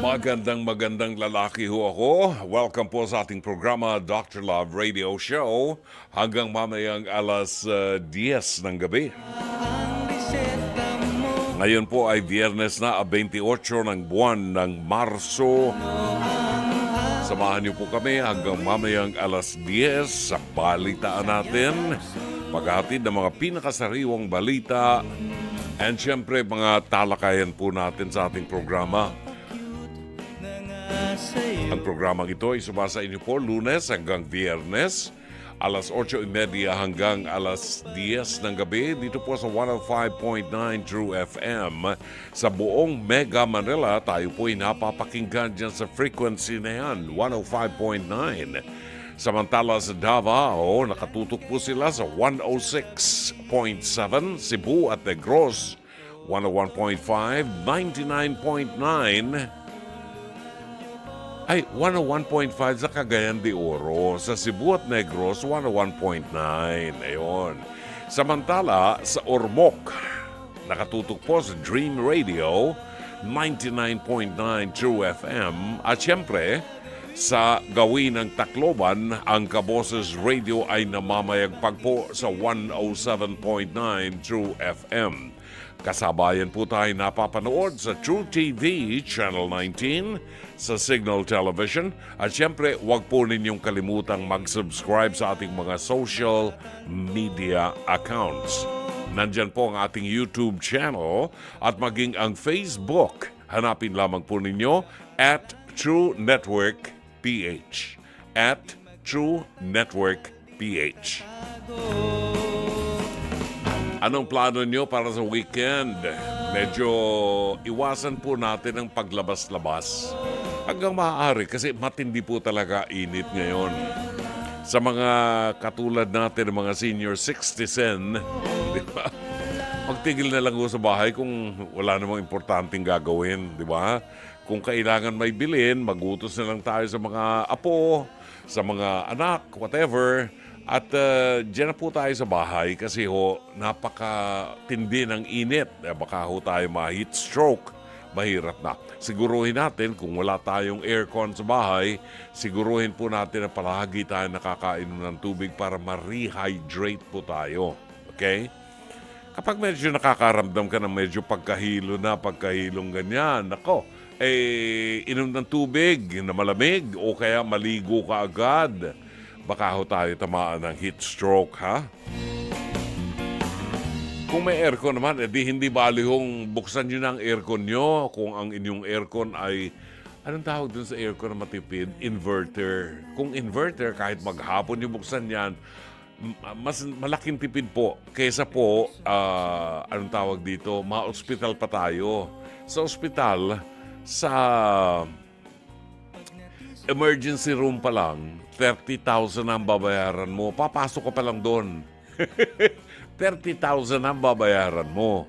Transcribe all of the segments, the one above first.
Magandang lalaki ho ako. Welcome po sa ating programa Dr. Love Radio Show hanggang mamayang alas 10 ng gabi. Ngayon po ay Biyernes na 28 ng buwan ng Marso. Samahan niyo po kami hanggang mamayang alas 10 sa balitaan natin. Paghatid ng mga pinakasariwang balita and syempre mga talakayan po natin sa ating programa. Ang programang ito ay sumasa inyo po Lunes hanggang Biyernes, alas 8:30 hanggang alas 10 ng gabi dito po sa 105.9 True FM. Sa buong Mega Manila, tayo po ay napapakinggan dyan sa frequency na yan, 105.9. Samantala sa Davao, nakatutok po sila sa 106.7, Cebu at Negros, 101.5, 99.9, ay 101.5 sa Cagayan de Oro, sa Cebu at Negros 101.9. Ayun. Samantala sa Ormoc, nakatutok po sa Dream Radio 99.9 True FM at syempre sa gawin ng Tacloban, ang Kaboses Radio ay namamayagpag po sa 107.9 True FM. Kasabayan po tayo napapanood sa True TV Channel 19, sa Signal Television. At syempre, huwag po ninyong kalimutang mag-subscribe sa ating mga social media accounts. Nandyan po ang ating YouTube channel at maging ang Facebook. Hanapin lamang po ninyo at True Network PH. At True Network PH. Anong plano nyo para sa weekend? Medyo iwasan po natin ang paglabas-labas hanggang maaari kasi matindi po talaga init ngayon. Sa mga katulad natin, mga senior 60s, di ba? Magtigil na lang po sa bahay kung wala namang importanteng gagawin, di ba? Kung kailangan may bilhin, magutos na lang tayo sa mga apo, sa mga anak, whatever. At dyan na po tayo sa bahay kasi napakatindi ng init. Baka tayo ma-heat stroke. Mahirap na. Siguruhin natin kung wala tayong aircon sa bahay, siguruhin po natin na palagi tayo nakakainom ng tubig para ma-rehydrate po tayo. Okay? Kapag medyo nakakaramdam ka ng medyo pagkahilong ganyan, inom ng tubig na malamig o kaya maligo ka agad. Baka tayo tamaan ng heat stroke, ha? Kung may aircon naman, hindi balihong buksan nyo na ang aircon nyo. Kung ang inyong aircon ay, anong tawag dun sa aircon na matipid? Inverter. Kung inverter, kahit maghapon nyo buksan yan, mas malaking tipid po. Kaysa po, anong tawag dito, ma-hospital pa tayo. Sa ospital, sa emergency room pa lang, 30,000 ang babayaran mo. Papasok ka pa lang doon. 30,000 ang babayaran mo.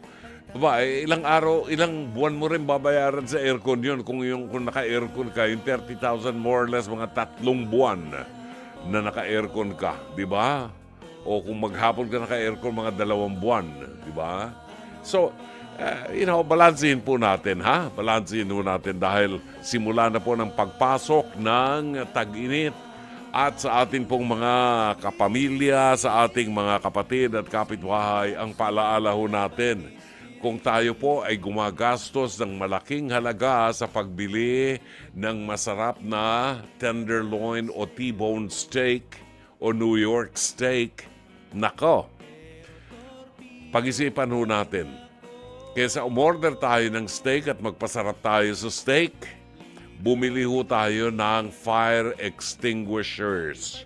Diba, ilang buwan mo rin babayaran sa aircon yun. Kung naka-aircon ka, yung 30,000 more or less, mga 3 buwan na naka-aircon ka. Diba? O kung maghapon ka naka-aircon, mga 2 buwan. Diba? So, balansin po natin, ha? Balansin po natin dahil simula na po ng pagpasok ng tag-init. At sa ating pong mga kapamilya, sa ating mga kapatid at kapitbahay, ang paalaala ho natin, kung tayo po ay gumagastos ng malaking halaga sa pagbili ng masarap na tenderloin o T-bone steak o New York steak, nako, pag-isipan ho natin. Kaysa umorder tayo ng steak at magpasarap tayo sa steak, bumili ho tayo ng fire extinguishers.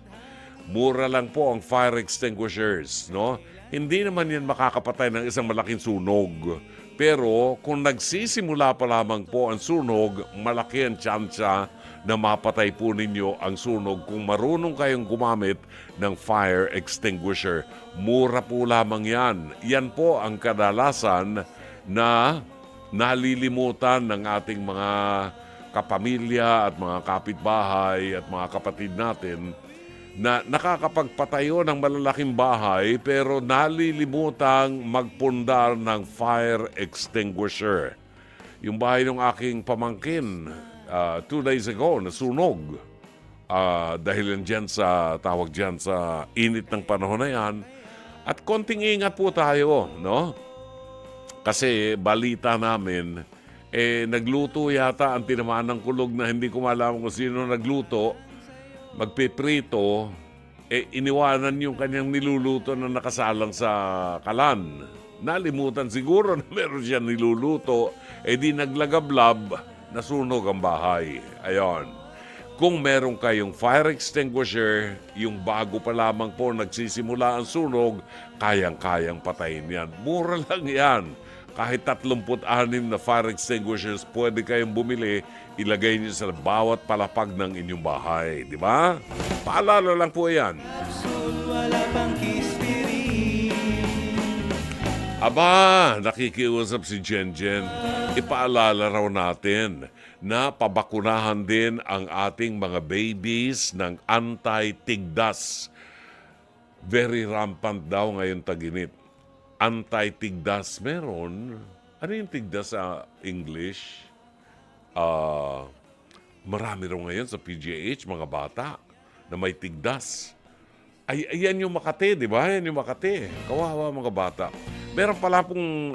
Mura lang po ang fire extinguishers, no? Hindi naman yan makakapatay ng isang malaking sunog. Pero kung nagsisimula pa lamang po ang sunog, malaki ang tsansa na mapatay po ninyo ang sunog kung marunong kayong gumamit ng fire extinguisher. Mura po lamang yan. Yan po ang kadalasan na nalilimutan ng ating mga kapamilya at mga kapitbahay at mga kapatid natin na nakakapagpatayo ng malalaking bahay pero nalilimutang magpundar ng fire extinguisher. Yung bahay ng aking pamangkin, 2 days ago, nasunog. Dahil yan dyan sa, tawag dyan sa init ng panahon na yan. At konting ingat po tayo, no? Kasi balita namin, nagluto yata ang tinamaan ng kulog na hindi ko malaman kung sino nagluto, magpiprito, iniwanan yung kanyang niluluto na nakasalang sa kalan. Nalimutan siguro na meron siya niluluto, di naglagablab, nasunog ang bahay. Ayon. Kung meron kayong fire extinguisher, yung bago pa lamang po nagsisimula ang sunog, kayang-kayang patayin yan. Mura lang yan. Kahit 36 na fire extinguishers, pwede kayong bumili, ilagay niyo sa bawat palapag ng inyong bahay. Di ba? Paalala lang po yan. Aba, nakikiusap si Jenjen. Ipaalala raw natin na pabakunahan din ang ating mga babies ng anti-tigdas. Very rampant daw ngayon tag-init. Anti-tigdas meron. Ano yung tigdas sa English? Marami raw ngayon sa PGH, mga bata, na may tigdas. Ayan yung Makati, di ba? Yan yung Makati. Kawawa mga bata. Meron pala pong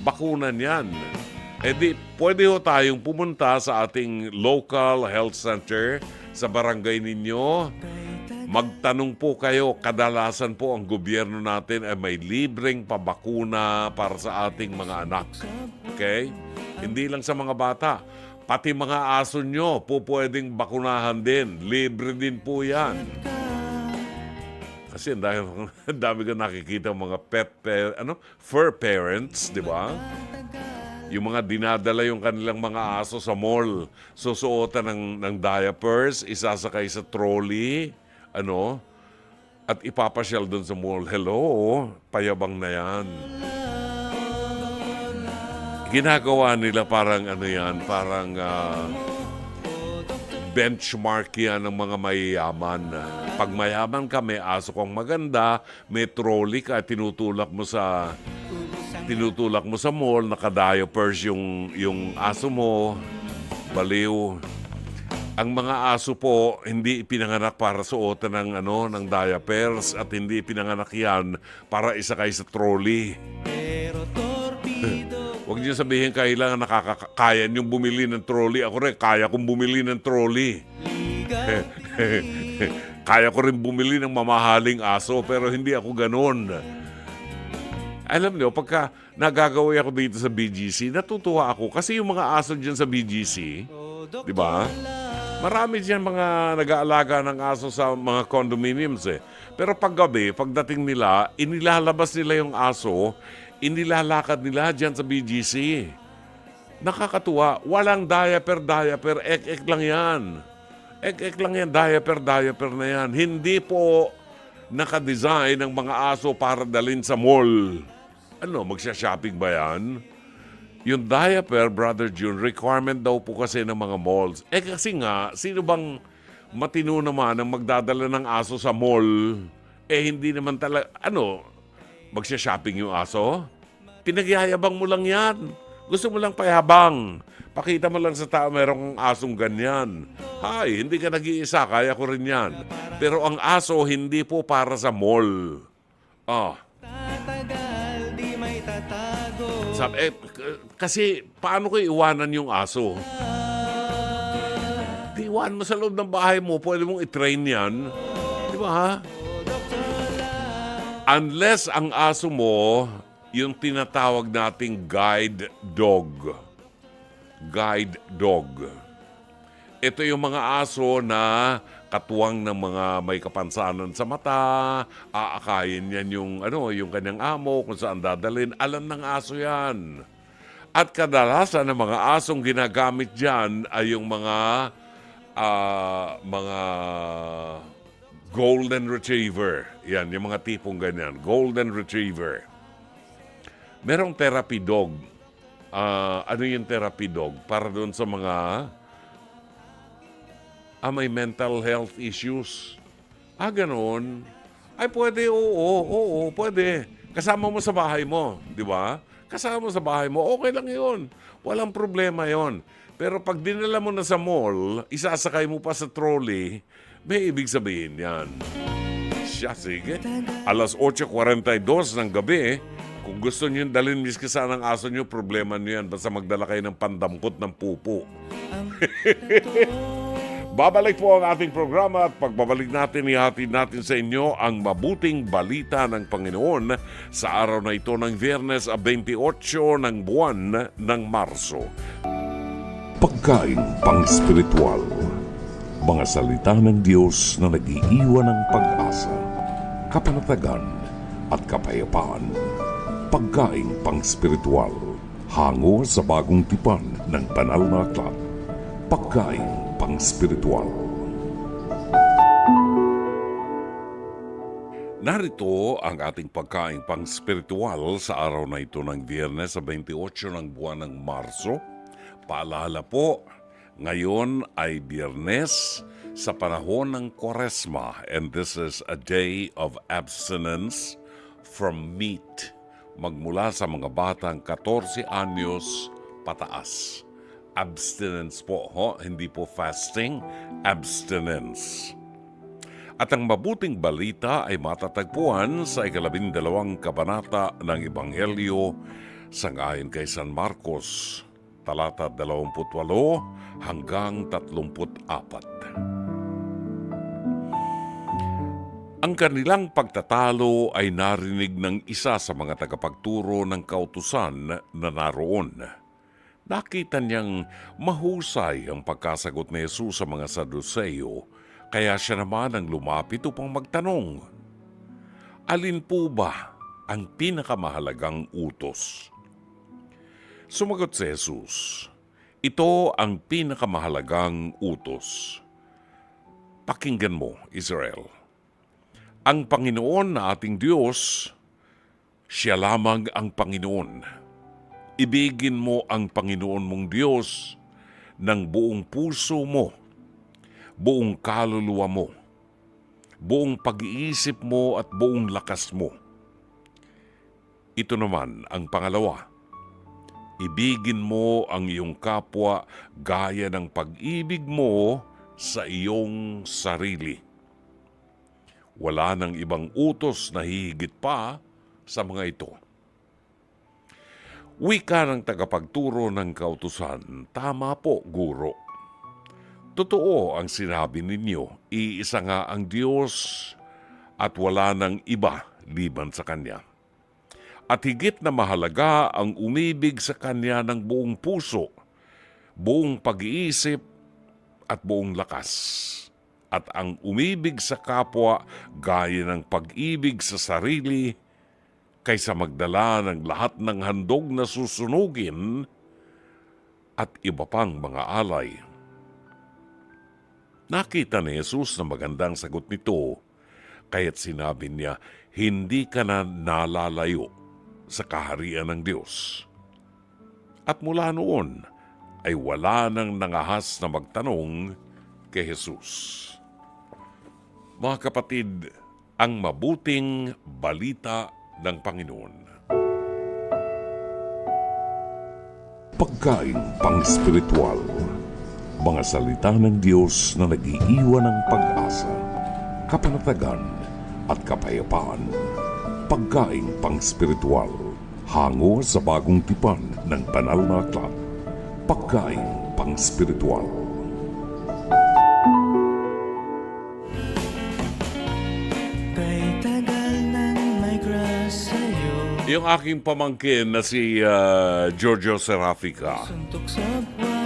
bakunan yan. Pwede ho tayong pumunta sa ating local health center sa barangay ninyo. Magtanong po kayo, kadalasan po ang gobyerno natin ay may libreng pabakuna para sa ating mga anak. Okay? Hindi lang sa mga bata. Pati mga aso nyo po pwedeng bakunahan din. Libre din po yan. Kasi ang dami ko nakikita mga fur parents, di ba? Yung mga dinadala yung kanilang mga aso sa mall. Susuotan ng diapers, isasakay sa trolley, at ipapasyal doon sa mall. Hello, payabang na yan. Ginagawa nila parang parang benchmark yan ng mga mayayaman. Pag mayaman ka, may aso kang maganda, may trolley ka, tinutulak mo sa mall, naka-diapers yung aso mo, baliw. Ang mga aso po, hindi pinanganak para suotan ng diapers at hindi pinanganak yan para isakay sa trolley. Huwag niyo sabihin kailangan nakakaya niyong bumili ng trolley. Ako rin, kaya kong bumili ng trolley. Kaya ko rin bumili ng mamahaling aso, pero hindi ako ganun. Alam niyo, pagka nagagawin ako dito sa BGC, natutuwa ako. Kasi yung mga aso dyan sa BGC, di ba? Marami dyan mga nag-aalaga ng aso sa mga condominiums Pero paggabi, pagdating nila, inilalabas nila yung aso, inilalakad nila dyan sa BGC. Nakakatuwa. Walang diaper, ek-ek lang yan. Ek-ek lang yan, diaper na yan. Hindi po nakadesign ng mga aso para dalhin sa mall. Magsha-shopping ba yan? Yung diaper, Brother June, requirement daw po kasi ng mga malls. Kasi nga, sino bang matino naman ang magdadala ng aso sa mall? Hindi naman talaga, magsha-shopping yung aso? Pinagyayabang mo lang yan. Gusto mo lang payabang. Pakita mo lang sa tao merong asong ganyan. Hindi ka nag-iisa, kaya ko rin yan. Pero ang aso, hindi po para sa mall. Kasi paano ko iwanan yung aso? Di iwan mo sa loob ng bahay mo, pwede mong i-train yan. Di ba? Unless ang aso mo, yung tinatawag nating guide dog. Guide dog. Ito yung mga aso na katuwang ng mga may kapansanan sa mata, aakayin yan yung kanyang amo, kung saan dadalhin. Alam ng aso yan. At kadalasan ng mga asong ginagamit dyan ay yung mga golden retriever. Yan, yung mga tipong ganyan. Golden retriever. Merong therapy dog. Ano yung therapy dog? Para doon sa mga may mental health issues. Ganon. Ay, pwede, oo, pwede. Kasama mo sa bahay mo, di ba? Kasama mo sa bahay mo, okay lang yun. Walang problema yon. Pero pag dinala mo na sa mall, isasakay mo pa sa trolley, may ibig sabihin yan. Siya, sige. Alas 8:42 ng gabi, kung gusto nyo dalhin miski saan ang aso nyo, problema nyo yan. Basta magdala kayo ng pandampot ng pupo. Babalik po ang ating programa at pagbabalik natin, ihatid natin sa inyo ang mabuting balita ng Panginoon sa araw na ito ng Biyernes 28 ng buwan ng Marso. Pagkain pang-spiritual. Mga salita ng Diyos na nag-iiwan ng pag-asa, kapanatagan at kapayapaan. Pagkain pang-spiritual. Hango sa bagong tipan ng banal na aklat. Pagkain pang-spiritual. Narito ang ating pagkain pang-spiritual sa araw na ito ng Biyernes 28 ng buwan ng Marso. Paalala po, ngayon ay Biyernes sa panahon ng Kwaresma, and this is a day of abstinence from meat. Magmula sa mga batang 14 anyos pataas. Abstinence po, hindi po fasting, abstinence. At ang mabuting balita ay matatagpuan sa 12 kabanata ng Ebanghelyo sangayon kay San Marcos, talata 28 hanggang 34. Ang kanilang pagtatalo ay narinig ng isa sa mga tagapagturo ng kautusan na naroon. Nakita niyang mahusay ang pagkasagot ni Jesus sa mga Saduceo, kaya siya naman ang lumapit upang magtanong, alin po ba ang pinakamahalagang utos? Sumagot si Jesus, ito ang pinakamahalagang utos. Pakinggan mo, Israel. Ang Panginoon na ating Diyos, siya lamang ang Panginoon. Ibigin mo ang Panginoon mong Diyos ng buong puso mo, buong kaluluwa mo, buong pag-iisip mo at buong lakas mo. Ito naman ang pangalawa. Ibigin mo ang iyong kapwa gaya ng pag-ibig mo sa iyong sarili. Wala nang ibang utos na hihigit pa sa mga ito. Wika ng tagapagturo ng kautusan, tama po, guro. Totoo ang sinabi ninyo, iisa nga ang Diyos at wala nang iba liban sa Kanya. At higit na mahalaga ang umibig sa Kanya ng buong puso, buong pag-iisip at buong lakas. At ang umibig sa kapwa gaya ng pag-ibig sa sarili kaysa magdala ng lahat ng handog na susunugin at iba pang mga alay. Nakita ni Jesus na magandang sagot nito, kaya't sinabi niya, hindi ka na nalalayo sa kaharian ng Diyos. At mula noon ay wala nang nangahas na magtanong kay Jesus. Mga kapatid, ang mabuting balita ng Panginoon. Pagkain pang-spiritual. Mga salita ng Diyos na nag-iiwan ng pag-asa, kapanatagan at kapayapaan. Pagkain pang-spiritual. Hango sa bagong tipan ng banal na aklat. Pagkain pang-spiritual. Yung aking pamangkin na si Giorgio Serafica,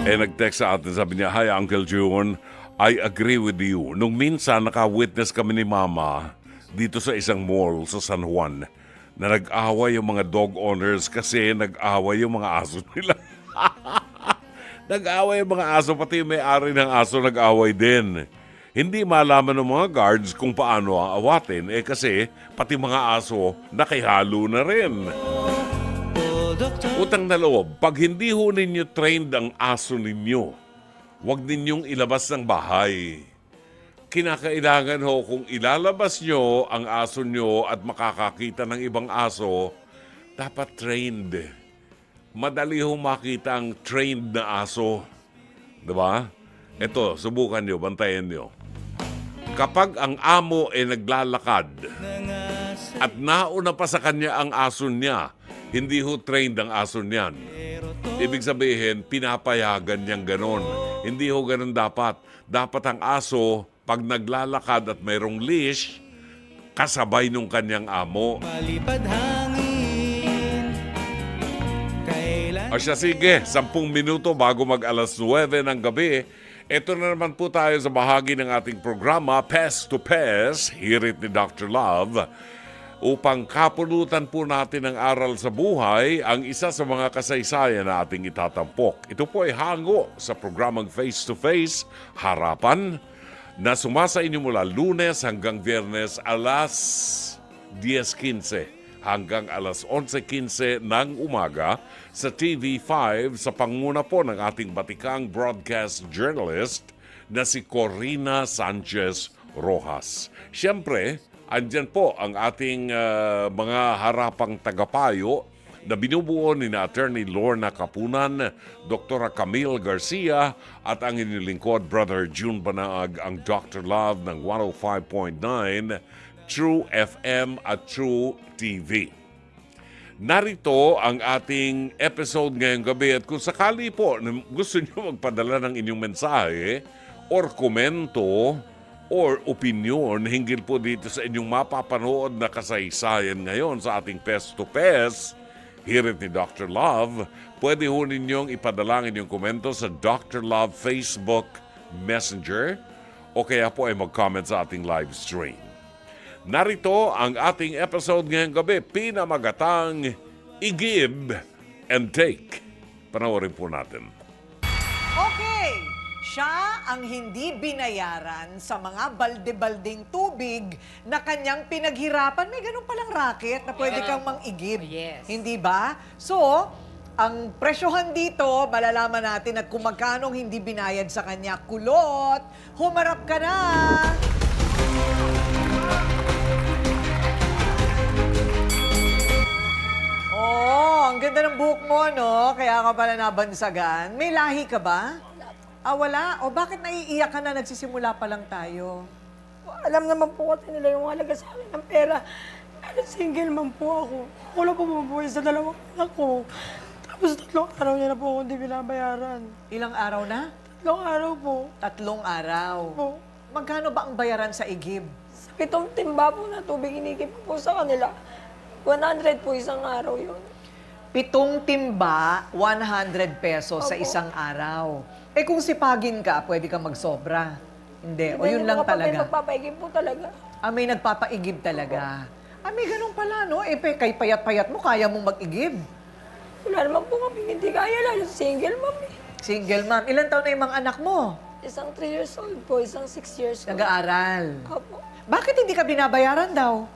nag-text sa atin, sabi niya, hi Uncle June, I agree with you. Nung minsan naka-witness kami ni Mama dito sa isang mall sa San Juan na nag-away yung mga dog owners kasi nag-away yung mga aso nila. Nag-away yung mga aso, pati yung may-ari ng aso nag-away din. Hindi malaman ng mga guards kung paano ang awatin kasi pati mga aso nakihalo na rin. Utang na loob, pag hindi ho ninyo trained ang aso ninyo, huwag ninyong ilabas ng bahay. Kinakailangan ho kung ilalabas nyo ang aso nyo at makakakita ng ibang aso, dapat trained. Madali ho makita ang trained na aso. Di ba? Ito, subukan nyo, bantayan nyo. Kapag ang amo ay naglalakad at nauna pa sa kanya ang aso niya, hindi ho trained ang aso niyan. Ibig sabihin, pinapayagan niyang ganon. Hindi ho ganon dapat. Dapat ang aso, pag naglalakad at mayroong leash, kasabay nung kanyang amo. Palipad hangin. O siya, sige, 10 minuto bago mag alas 9 ng gabi. Ito na naman po tayo sa bahagi ng ating programa, Pest to Pest, hirit ni Dr. Love, upang kapulutan po natin ng aral sa buhay ang isa sa mga kasaysayan na ating itatampok. Ito po ay hango sa programang Face to Face, Harapan, na sumasa inyo mula Lunes hanggang Biyernes alas 10:15 hanggang alas 11:15 ng umaga sa TV5 sa panguna po ng ating batikang broadcast journalist na si Corina Sanchez Rojas. Siyempre, andyan po ang ating mga harapang tagapayo na binubuo ni na Attorney Lorna Capunan, Dr. Camille Garcia at ang inyong lingkod, Brother June Banaag, ang Dr. Love ng 105.9 True FM at True TV. Narito ang ating episode ngayong gabi at kung sakali po gusto niyo magpadala ng inyong mensahe or komento or opinion hinggil po dito sa inyong mapapanood na kasaysayan ngayon sa ating Pest to Pest, hirit ni Dr. Love, pwede ho ninyong ipadala ang inyong komento sa Dr. Love Facebook Messenger o kaya po ay mag-comment sa ating live stream. Narito ang ating episode ngayong gabi, pinamagatang I-Give and Take. Panoorin po natin. Okay, siya ang hindi binayaran sa mga balde-balding tubig na kanyang pinaghirapan. May ganun palang racket na pwede kang mang-igib. Yes. Hindi ba? So, ang presyohan dito, malalaman natin at kung magkano hindi binayad sa kanya. Kulot, humarap ka na! Oh, ang ganda ng buhok mo, no? Kaya ka pala nabansagan. May lahi ka ba? Wala. O bakit naiiyak ka na? Nagsisimula pa lang tayo. Alam naman po kasi nila yung halaga sa akin ng pera. Pero single man po ako. Ako lang po mabuhay sa dalawang anak ko. Tapos 3 araw niya na po ako hindi binabayaran. Ilang araw na? 3 araw po. 3 araw. Po. Magkano ba ang bayaran sa igib? Sa 7 timba po na tubig inikip ko po sa kanila. 100 po isang araw yun. 7 timba, 100 pesos sa Opo. isang araw. Eh kung sipagin ka, pwede kang magsobra. Hindi. O yun lang May talaga. magpapaigib po talaga. May nagpapaigib talaga. May ganun pala, no? Kay payat-payat mo, kaya mong mag-igib. Wala naman po kami hindi kaya, lalo single mom eh. Single mom. Ilan taon na yung mga anak mo? Isang 3 years old po, isang 6 years old. Nag-aaral. Opo. Bakit hindi ka binabayaran daw?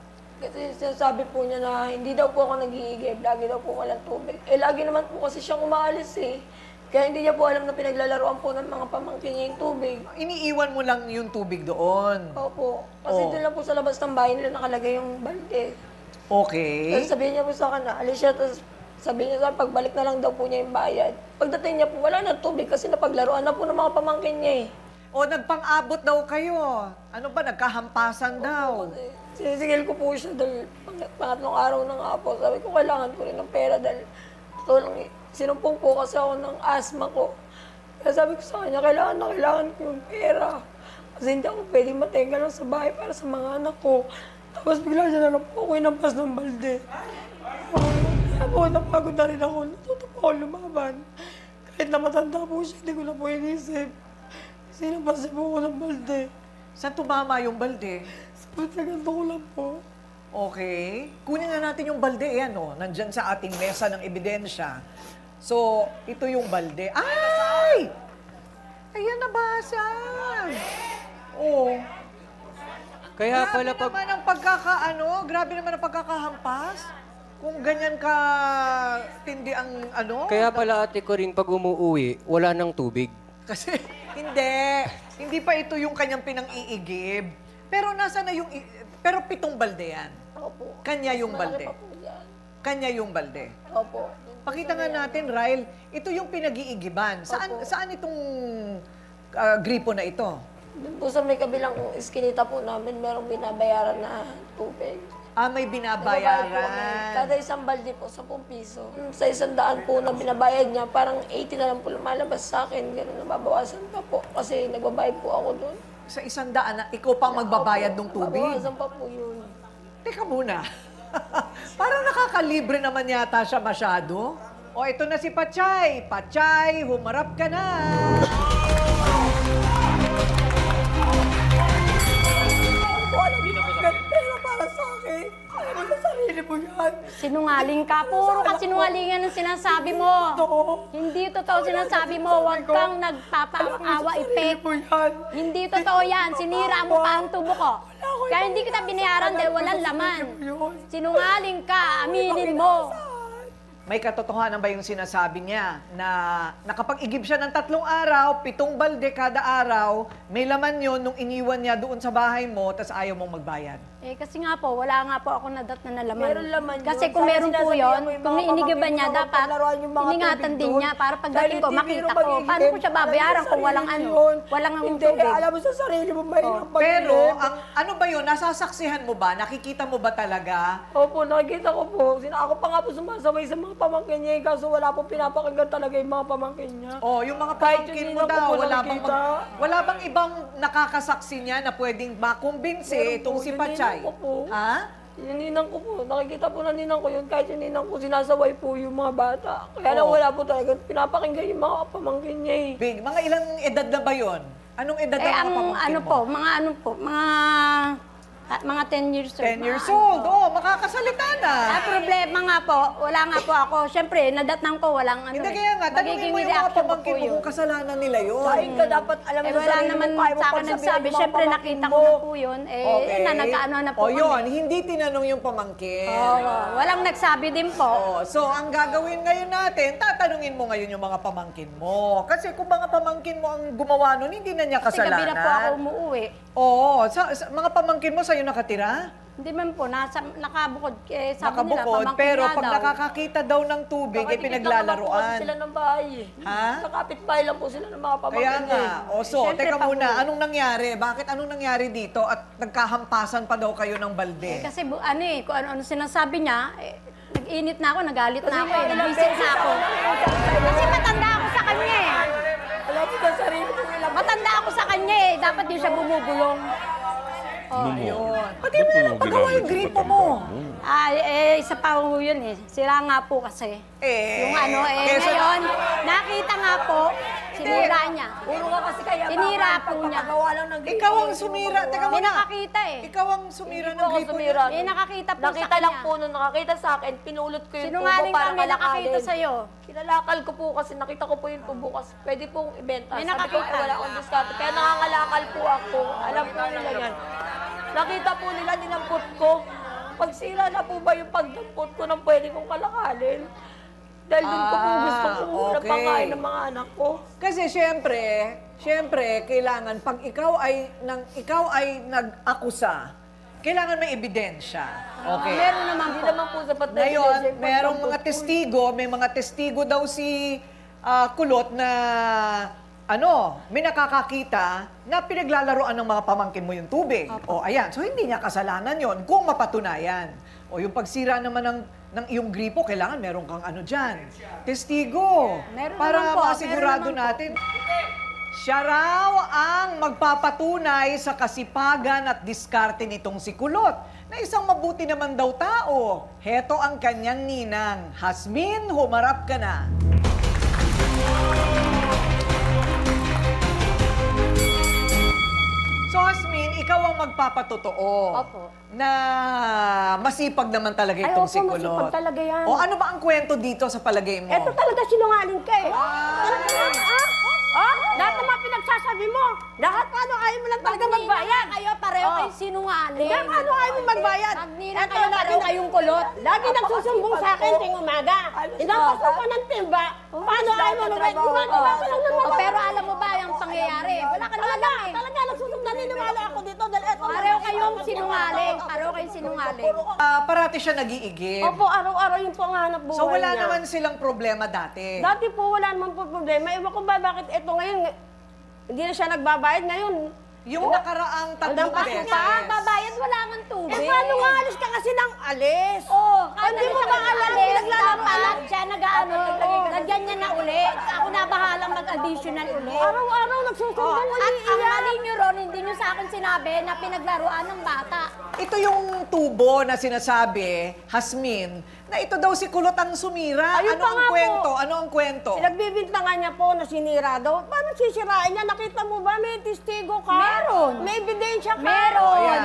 Kasi sinasabi po niya na hindi daw po ako nag-iigib, lagi daw po walang tubig. Lagi naman po kasi siyang umaalis eh. Kaya hindi niya po alam na pinaglalaroan po ng mga pamangkin niya yung tubig. Iniiwan mo lang yung tubig doon. Opo. Kasi doon lang po sa labas ng bahay nila nakalagay yung balde. Okay. Tapos sabihin niya po sa akin na alis siya, tapos sabihin niya sa akin, pagbalik na lang daw po niya yung bayad. Pagdating niya po, wala na tubig kasi napaglaruan na po ng mga pamangkin niya eh. O nagpang-abot daw kayo. Ano ba, nagkahampasan daw? Sinisigil ko po siya dahil pangatlong araw na nga po. Sabi ko, kailangan ko rin ng pera dahil totoo lang eh. Sinumpong po kasi ako ng asthma ko. Kaya sabi ko sa kanya, kailangan ko yung pera. Kasi hindi ako pwedeng matenga lang sa bahay para sa mga anak ko. Tapos bigla siya na lang po ako inampas ng balde. Kaya po, napagod na rin ako. Natuto po ako lumaban. Kahit na matanda po siya, hindi ko na po inisip. Sinampas po ako ng balde. Saan tumama yung balde? Sa ganito ko lang po. Okay. Kunin na natin yung balde. Yan, o. Nandyan sa ating mesa ng ebidensya. So, ito yung balde. Ay! Ayan, nabasag. Oh. Kaya pala Grabe naman ang grabe naman ang pagkakahampas. Kung ganyan ka tindi ang kaya pala ate ko rin pag umuuwi, wala nang tubig. Kasi, hindi pa ito yung kanyang pinang-iigib. Pero nasa na yung, pero 7 balde yan. Ako po. Kanya yung balde. Malaki pa po yan. kanya yung balde. Opo. Pakita nga natin, Ryle, ito yung pinag-iigiban. Saan itong gripo na ito? Doon po sa may kabilang iskinita po namin, merong binabayaran na tubig. May Nagbabayad po kami. binabayaran. Kada isang balde po, 10 piso. Sa 100 po na binabayad niya, parang 80 na lang po lumalabas sa akin. Ganun, nababawasan pa po. Kasi nagbabayad po ako doon. Sa 100 na, ikaw pang magbabayad ng tubig. Nababawasan pa po yun. Teka muna. Parang nakakalibre naman yata siya masyado. O, ito na si Pachay. Pachay, humarap ka na. Pera para sa akin. Ayaw mo sa sarili mo yan. Sinungaling ka. Puro ka sinungalingan ang sinasabi mo. Hindi totoo sinasabi mo. Huwag kang nagpapaawa ipek. Hindi totoo yan. Sinira mo pa ang tubo ko. Kaya hindi kita binayaran dahil walang laman. Sinungaling ka. Aminin mo. May katotohanan ba yung sinasabi niya na nakapag-igib siya ng 3 araw, 7 balde kada araw, may laman yon nung iniwan niya doon sa bahay mo, tas ayaw mong magbayad? Eh kasi nga po, wala nga po ako nadat na nalaman. Meron laman yun. Kasi kung Sana meron po sinasabihan yun, mo yung kung mga inigiban pamangkin niya, mo, dapat paglaruan yung mga iningatan tubig din doon. niya para pagdating Dahil ko, hindi makita biro ko. Paano mag-iigib. ko siya babayaran kung walang ano? Walang ang Hindi, tubig. alam mo sa sarili mo, mahirap pag Pero, ano ba yun? Nasasaksihan mo ba? Nakikita mo ba talaga? Opo, nakikita ko po. Ako pa nga po sumasabay sa mga pamangkin niya, kaso wala po pinapakinggan talaga yung mga pamangkin niya. Oh, yung mga Kahit pamangkin yung mo ninang ko daw, po wala nakikita. wala bang ibang nakakasaksi niya na pwedeng makumbinsi Meron itong po, si yung Pachay? ninang ko po. Ha? Yung ninang ko po, nakikita po ng ninang ko yun, kahit yung ninang ko sinasaway po yung mga bata. Kaya lang wala po talaga pinapakinggan yung mga pamangkin niya eh. Big, mga ilang edad na ba yon? Anong edad Eh ng mga ang pamangkin ano mo? po, mga 10 years old. 10 years old. Oh, makakasalita na. Ang problema nga po, wala nga po ako. Siyempre, nadatnang ko, walang ano. Hindi kaya nga, tanungin magiging mo yung mga reaction ko po pamangkin mo yun. kung kasalanan nila yun. Kahit ka dapat alam mo Eh sa wala sarili naman mo, kaya mo sa akin pagsabihan nagsabi. yung mga Siyempre, pamangkin nakita ko mo. na po yun. Yun na, nag-ano na po O kami. yun, hindi tinanong yung pamangkin. Oo, walang nagsabi din po. Oh, so ang gagawin ngayon natin, tatanungin mo ngayon yung mga pamangkin mo. Kasi kung mga pamangkin mo ang gumawa nun, hindi na niya Kasi gabi kasalanan. na po ako umuwi. Oo, sa mga pamangkin mo sa'yo nakatira? Hindi man po, nakabukod. Eh, sabi nila, Nakabukod, pamangkin pero nga pag daw. nakakakita daw ng tubig, ay Nakadikit lang naman po kasi pinaglalaroan. sila ng bahay eh. Ha? Nakapit-bahay lang po sila ng mga pamangkin Kaya nga. eh. O so, Siyempre, teka pag- muna, anong nangyari? Bakit anong nangyari dito at nagkahampasan pa daw kayo ng balde? Kasi ano eh, kung ano sinasabi niya, nag-init na ako, nagalit na ako eh, ilang nag-visit beses na ako. Kasi matanda ako sa kanya eh. Alam mo sa sarili mo nila. Matanda ako sa kanya eh, dapat di siya bumubulong. Ayun. Pati mo lang pagawa yung gripo mo. Isa pa ho yun eh. Sira nga po kasi. Yung ano kesa- ngayon, nakita nga po, sinira niya. Puro ka kasi kaya Sinira po niya. Pagpapagawa lang ng gripo. Ikaw ang sumira. Teka May muna. nakakita eh. Ikaw ang sumira Hindi ng po ako gripo sumira. niya. May nakakita po sa Nakita kanya. lang po nung nakakita sa akin, pinulot ko yung tubo Sinungaling para ka, may nakakita kalakarin. sa'yo. Kinalakal ko po kasi nakita ko po yung tubo kasi pwede pong ibenta. May Sabi ko, nakakita. wala akong discount. Kaya nangangalakal po ako. Alam po nila yan. Nakita po nila, dinampot ko. Pagsira na po ba yung pagdampot ko nang pwede kong kalakalin? Dahil doon ko po gusto ko muna okay. pangkain ng mga anak ko. Kasi syempre, kailangan pag ikaw ay nag-akusa, kailangan may ebidensya. Okay. Meron naman, hindi naman po sapat na Ngayon, ebidensya yung merong pagdampot mga ko. testigo, may mga testigo daw si Kulot na may nakakakita na pinaglalaroan ng mga pamangkin mo yung tubig. O ayan, so hindi niya kasalanan yon kung mapatunayan. O yung pagsira naman ng iyong gripo, kailangan meron kang dyan. Testigo. Meron para naman po, masigurado meron naman natin. Siya raw ang magpapatunay sa kasipagan at diskarte nitong si Kulot na isang mabuti naman daw tao. Heto ang kanyang ninang. Hasmin, humarap ka na. So Hasmin, ikaw ang magpapatotoo. Opo. Na masipag naman talaga Ay, itong opo, si Kulot. masipag talaga yan. O ano ba ang kwento dito sa palagay mo? Eto talaga sinungaling ka eh. Talaga yan, lahat ng mga pinagsasabi mo. Lahat paano ayaw mo lang talaga magbayad. Kayo pareho Oh. kayong sinungaling. Hindi, paano ayaw mo magbayad? Magnina Eto, kayo, pareho lagi- kayong kulot. Lagi nagsusumbong sa akin ting umaga. Inapasok ko ng timba. Paano ayaw mo magbayad? Gumagawa ko lang ng O, mga pero alam mo ba yung pangyayari? Wala ka naman Talaga, alam eh. talaga nagsusumbong. Naniniwala nanalo ako dito dahil eto. Pareho kayong sinungaling. Pareho kayong sinungaling. Parati siya nag-iigib. Opo, araw-araw yun po ang hanap buhay So wala niya. naman silang problema dati. Dati po wala naman po problema. Ewan ko ba bakit eto ngayon, hindi na siya nagbabayad ngayon. Yung nakaraang tatlong beses. Babayad, wala kang tubig. Eh, paano nga alis ka kasi ng alis? Oo. Hindi mo ba alam, naglalaro Dapat siya nag-ano, ganyan na uli. Ako na bahalang mag-additional uli. Araw-araw nagsusumbong, At ang mali nyo ron, hindi nyo sa akin sinabi na pinaglaruan ng bata. Ito yung tubo na sinasabi, Hasmin, na ito daw si Kulot ang sumira. Ayun Ano pa ang nga po. kwento? Ano ang kwento? Pinagbibintangan niya po na sinira daw. Paano sisirain niya? Nakita mo ba? May testigo ka? Meron. May ebidensya ka? Meron.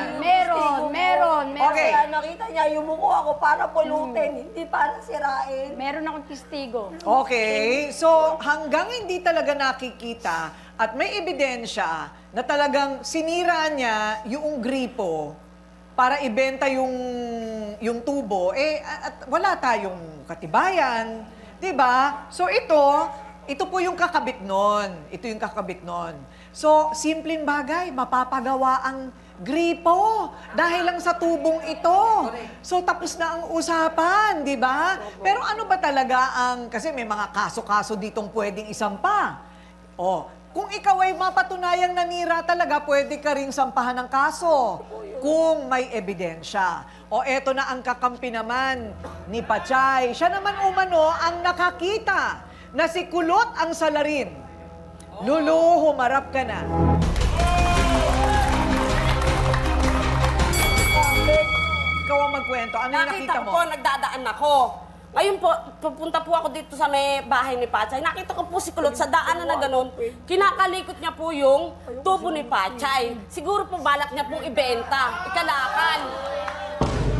Okay. Kaya nakita niya, yumuko ako para pulutin, hindi para sirain. Meron akong testigo. Okay, so hanggang hindi talaga nakikita at may ebidensya na talagang sinira niya yung gripo para ibenta yung tubo, at wala tayong katibayan, 'di ba? So ito po yung kakabit nun. Ito yung kakabit nun. So, simpleng bagay, mapapagawa ang gripo dahil lang sa tubong ito. So, tapos na ang usapan, di ba? Pero ano ba talaga ang, kasi may mga kaso-kaso ditong pwedeng isampa. O, kung ikaw ay mapatunayang nanira talaga, pwede ka ring sampahan ng kaso kung may ebidensya. O eto na ang kakampi naman ni Pachay. Siya naman umano ang nakakita na si Kulot ang salarin. Lulu, humarap ka na. Ikaw ang magkwento. Ano yung nakita Nakita ko mo? po, nagdadaan ako. Ngayon po, pupunta po ako dito sa may bahay ni Pachay. Nakita ko po si Kulot sa daanan na ganun. Kinakalikot niya po yung tubo ni Pachay. Siguro po balak niya pong ibenta, ikalakal.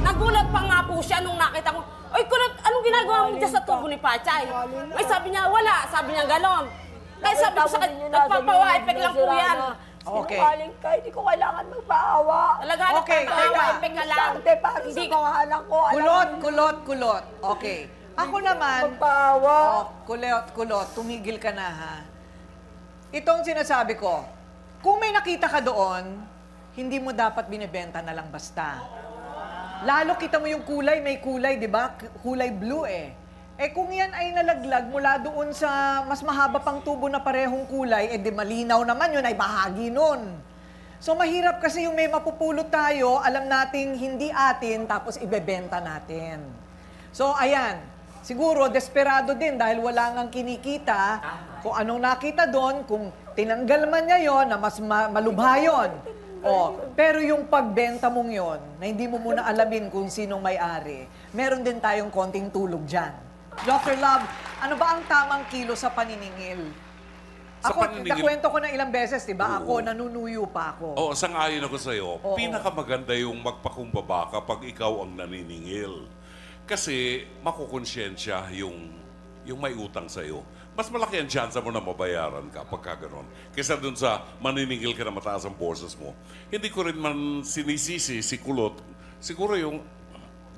Nagulat pa nga po siya nung nakita ko, "Oy, Kulot, anong ginagawa mo dyan sa tubo ni Pachay?" Ay, sabi niya, wala. Sabi niya ganon. Kaya sabi ko sa kanya, nagpapawa-epek lang po yan. Okay. Sinungaling ka, hindi ko kailangan magpaawa. Talaga, Okay, teka. nagpapawa-epek ka lang. Ante, para sa pangalan ko. Kulot. Okay. Ako naman, Magpaawa. kulot. Tumigil ka na, ha? Itong sinasabi ko, kung may nakita ka doon, hindi mo dapat binibenta na lang basta. Lalo kita mo yung kulay, may kulay, di ba? Kulay blue kung yan ay nalaglag mula doon sa mas mahaba pang tubo na parehong kulay, di malinaw naman yun, ay bahagi nun. So mahirap kasi yung may mapupulot tayo, alam nating hindi atin, tapos ibebenta natin. So ayan, siguro desperado din dahil wala ngang kinikita kung anong nakita doon, kung tinanggal man niya yon na mas malubha yun. Pero yung pagbenta mong yon, na hindi mo muna alamin kung sinong may-ari, meron din tayong konting tulog dyan. Dr. Love, ano ba ang tamang kilo sa paniningil? Sa Ako, paniningil- nakwento ko na ilang beses, di ba? Ako, nanunuyo pa ako. Oo, sang-ayon ako sa'yo. Oo. Pinakamaganda yung magpakumbaba kapag ikaw ang naniningil. Kasi makukonsyensya yung may utang sa'yo. Mas malaki ang chance mo na mabayaran ka pagka gano'n. Kaysa dun sa maniningil ka na mataas ang boses mo. Hindi ko rin man sinisisi si Kulot. Siguro yung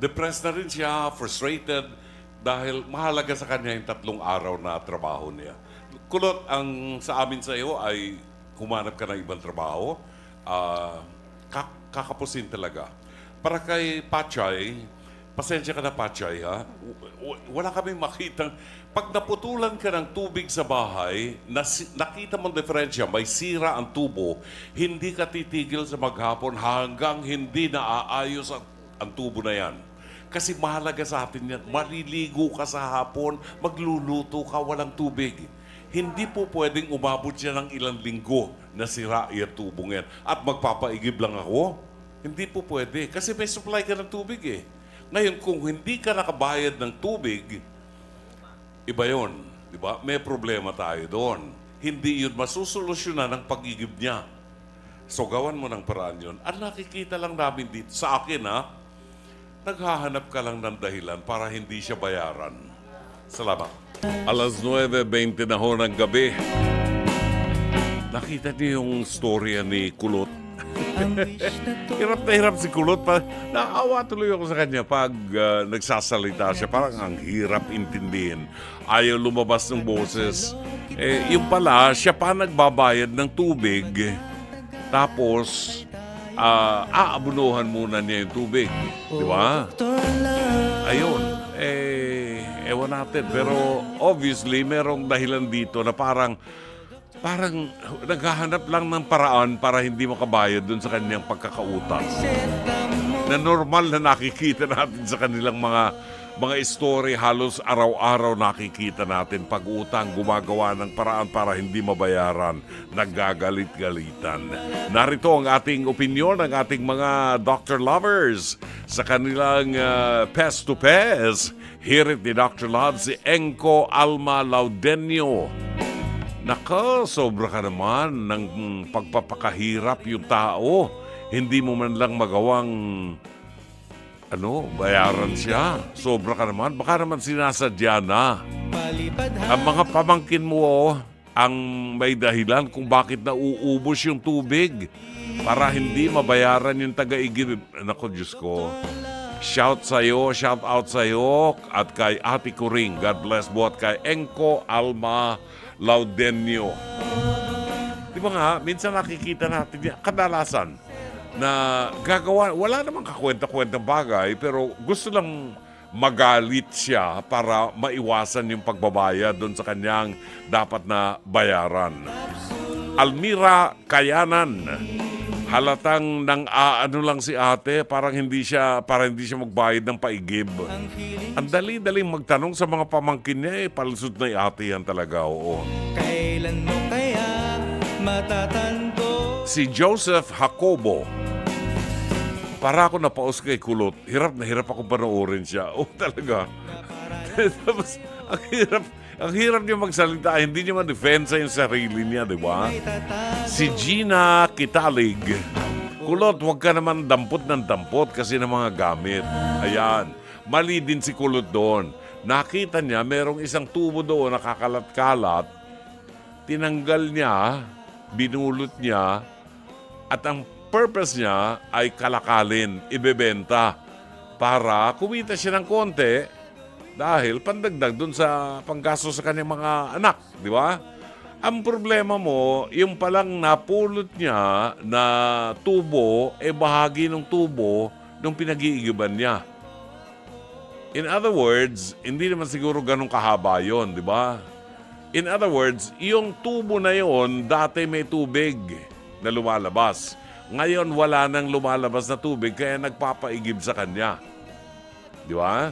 depressed na rin siya, frustrated, dahil mahalaga sa kanya yung 3 araw na trabaho niya. Kulot, ang sa amin sa iyo ay humanap ka ng ibang trabaho. Kakapusin talaga. Para kay Pachay, pasensya ka na Pachay, ha? Wala kami makita. Pag naputulan ka ng tubig sa bahay, nakita mong diferensya, may sira ang tubo, hindi ka titigil sa maghapon hanggang hindi naaayos ang tubo na yan. Kasi mahalaga sa atin yan. Maliligo ka sa hapon, magluluto ka, walang tubig. Hindi po pwedeng umabot siya ng ilang linggo na sira yung tubong yan. At magpapaigib lang ako. Hindi po pwede. Kasi may supply ka ng tubig Ngayon, kung hindi ka nakabayad ng tubig, iba yun. Diba? May problema tayo doon. Hindi yun masusolusyonan ng pag-igib niya. So, gawan mo ng paraan yun. Ang nakikita lang namin dito, sa akin naghahanap ka lang ng dahilan para hindi siya bayaran. Salamat. Alas 9:20 na ho ng gabi. Nakita niyo yung storya ni Kulot. Hirap na hirap si Kulot. Naawa tuloy ako sa kanya pag nagsasalita siya. Parang ang hirap intindihin. Ayaw lumabas ng boses. Yung pala, siya pa nagbabayad ng tubig Tapos, aabunuhan muna niya yung tubig. Di ba? Ayun. Ewan natin. Pero obviously, merong dahilan dito na parang naghahanap lang ng paraan para hindi makabayad dun sa kanyang pagkakautang. Na normal na nakikita natin sa kanilang mga story, halos araw-araw nakikita natin pag-utang, gumagawa ng paraan para hindi mabayaran, naggagalit-galitan. Narito ang ating opinion ng ating mga doctor lovers sa kanilang Pest to Pest. Hirit ni Dr. Love si Enco Alma Laudenio. Naka, sobra ka naman ng pagpapakahirap yung tao. Hindi mo man lang magawang bayaran siya. Sobra ka naman. Baka naman sinasadya na. Ang mga pamangkin mo ang may dahilan kung bakit nauubos yung tubig para hindi mabayaran yung taga-igib. Naku, Diyos ko. Shout out sa'yo at kay Ate Kuring. God bless both kay Enco Alma Laudenio. Di ba nga, minsan nakikita natin yan, kadalasan, na gagawa, wala namang kakwenta-kwentang bagay, pero gusto lang magalit siya para maiwasan yung pagbabayad doon sa kanyang dapat na bayaran. Almira Kayanan, halatang lang si ate, parang hindi siya magbayad ng paigib. Ang dali-daling magtanong sa mga pamangkin niya, palusot na ate yan talaga, oo. Kailan mo kaya matatanto? Si Joseph Jacobo. Para ako napaus kay Kulot. Hirap na hirap ako panoorin siya. Oh, talaga. Tapos, ang hirap niya magsalita. Hindi niya ma-defensa yung sarili niya, di ba? Si Gina Kitalig. Kulot, huwag ka naman dampot ng dampot kasi ng mga gamit. Ayan. Mali din si Kulot doon. Nakita niya, merong isang tubo doon nakakalat-kalat. Tinanggal niya, binulot niya, at ang purpose niya ay kalakalin, ibebenta para kumita siya ng konti dahil pandagdag dun sa panggasto sa kanyang mga anak, di ba? Ang problema mo, yung palang napulot niya na tubo, bahagi ng tubo nung pinag-iigiban niya. In other words, hindi naman siguro ganun kahaba yon, di ba? In other words, yung tubo na yon, dati may tubig na lumalabas. Ngayon, wala nang lumalabas na tubig kaya nagpapaigib sa kanya. Di ba?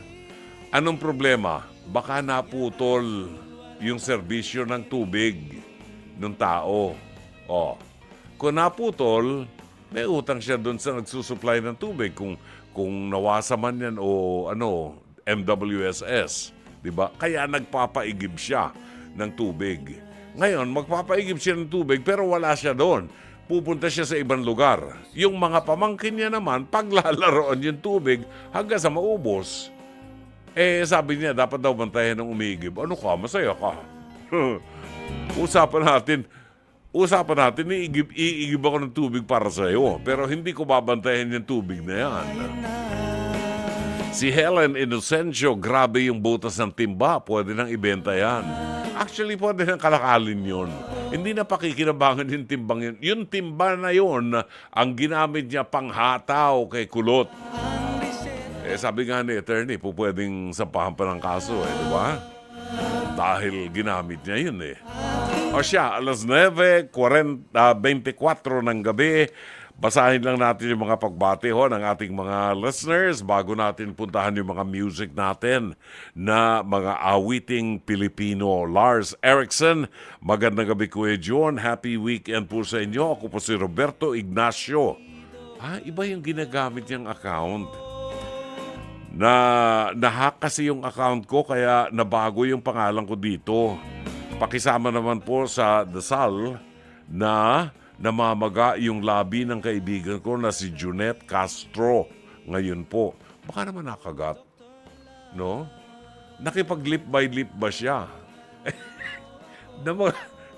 Anong problema? Baka naputol yung serbisyo ng tubig ng tao. Kung naputol, may utang siya doon sa nagsusupply ng tubig. Kung nawasa man yan o MWSS. Di ba? Kaya nagpapaigib siya ng tubig. Ngayon, magpapaigib siya ng tubig pero wala siya doon. Pupunta siya sa ibang lugar. Yung mga pamangkin niya naman, paglalaroan yung tubig hanggang sa maubos. Sabi niya, dapat daw bantayan ng umigib. Ano ka? Masaya ka. Usapan natin, iigib ako ng tubig para sa'yo. Pero hindi ko babantayan yung tubig na yan. Si Helen Inocencio, grabe yung butas ng timba. Pwede nang ibenta yan. Actually, pwede nang kalakalin yun. Hindi na pakikinabangan yung timbang yun. Yung timba na yun, ang ginamit niya panghataw kay Kulot. Sabi nga ni attorney, pwedeng sampahan pa ng kaso, di ba? Dahil ginamit niya yun O siya, alas 9:24 ng gabi, basahin lang natin yung mga pagbati ng ating mga listeners bago natin puntahan yung mga music natin na mga awiting Pilipino. Lars Erickson, magandang gabi Kuya John. Happy weekend po sa inyo. Ako po si Roberto Ignacio. Iba yung ginagamit niyang account. Na-hack kasi yung account ko kaya nabago yung pangalan ko dito. Pakisama naman po sa dasal na namamaga yung labi ng kaibigan ko na si Junette Castro. Ngayon po, baka naman nakagat. No? Nakipag-lip by lip ba siya?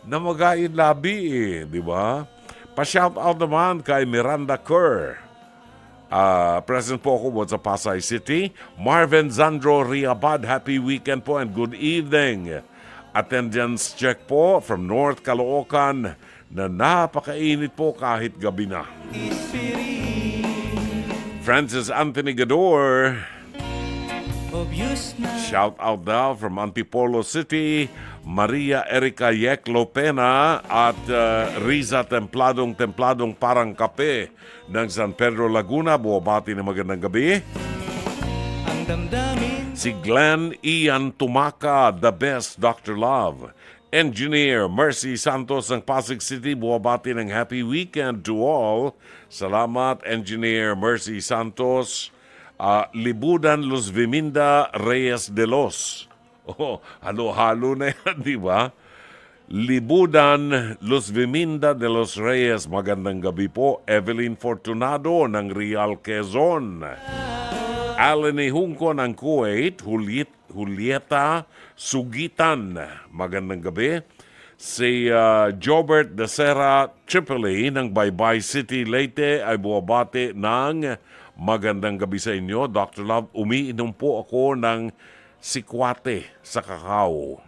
Namaga yung labi di ba? Pa-shout out naman kay Miranda Kerr. Present po ako sa Pasay City. Marvin Zandro Riabad, happy weekend po and good evening. Attendance check po from North Caloocan. na napakainit po kahit gabi na. Francis Anthony Gador, Obvious na shout out daw from Antipolo City, Maria Erica Yeklo Pena at Riza Templadong Parang Kape ng San Pedro Laguna. Buwabati na magandang gabi. ang damdamin. Si Glenn Ian Tumaka, the best Dr. Love. Engineer Mercy Santos ng Pasig City, buwabati ng happy weekend to all. Salamat, Engineer Mercy Santos. Libudan Luz Viminda Reyes de Los. Oh, halo-halo na yan, di ba? Libudan Luz Viminda de Los Reyes, magandang gabi po. Evelyn Fortunado ng Real Quezon. Aleni Hungko ng Kuwait, Julieta Sugitan, magandang gabi. Si Jobert De Serra Tripoli ng Baybay City, Leyte ay buwabati ng magandang gabi sa inyo. Dr. Love, umiinom po ako ng sikwate sa kakao.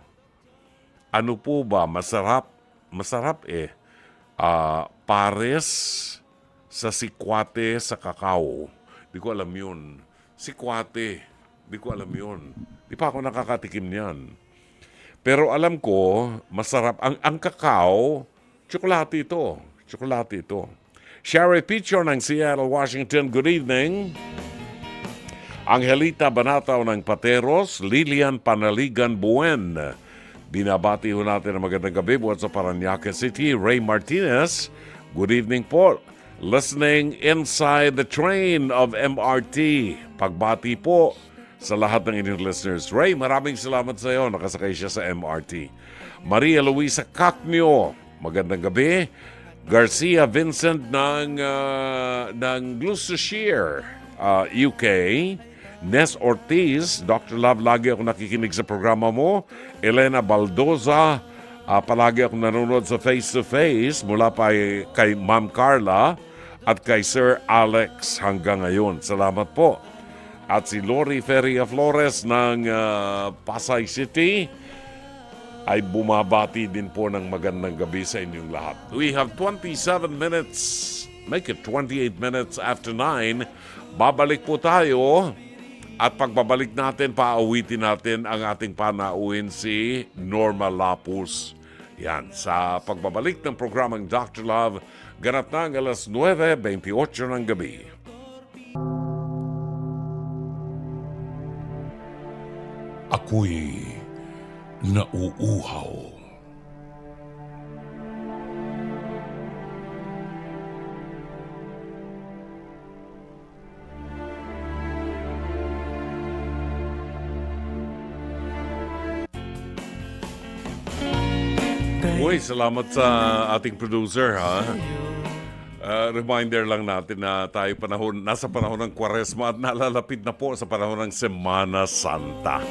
Ano po ba? Masarap? Masarap eh. Pares sa sikwate sa kakao. Di ko alam yun. Sikwate. Di ko alam yun. Di pa ako nakakatikim niyan. Pero alam ko, masarap. Ang kakao, tsokolate ito. Tsokolate ito. Sherry Picho ng Seattle, Washington, good evening. Angelita Banataw ng Pateros, Lilian Panaligan Buen. Binabati ho natin ang magandang gabi buhat sa Parañaque City. Ray Martinez, good evening po. Listening inside the train of MRT. Pagbati po sa lahat ng inyong listeners. Ray, maraming salamat sa iyo. Nakasakay siya sa MRT. Maria Luisa Cacnio, magandang gabi. Garcia Vincent ng Gloucestershire, UK. Nes Ortiz, Dr. Love, lagi ako nakikinig sa programa mo. Elena Baldoza, palagi ako nanonood sa Face to Face mula pa kay Ma'am Carla at kay Sir Alex hanggang ngayon. Salamat po. At si Lori Feria Flores ng Pasay City ay bumabati din po ng magandang gabi sa inyong lahat. We have 27 minutes, make it 28 minutes after 9. Babalik po tayo at pagbabalik natin, paawitin natin ang ating panauhin si Norma Lapus. Yan, sa pagbabalik ng programang Dr. Love, ganap na ang alas 9:28 ng gabi. Ako'y nauuhaw. Uy, salamat sa ating producer, ha? Reminder lang natin na tayo nasa panahon ng Kwaresma at nalalapit na po sa panahon ng Semana Santa.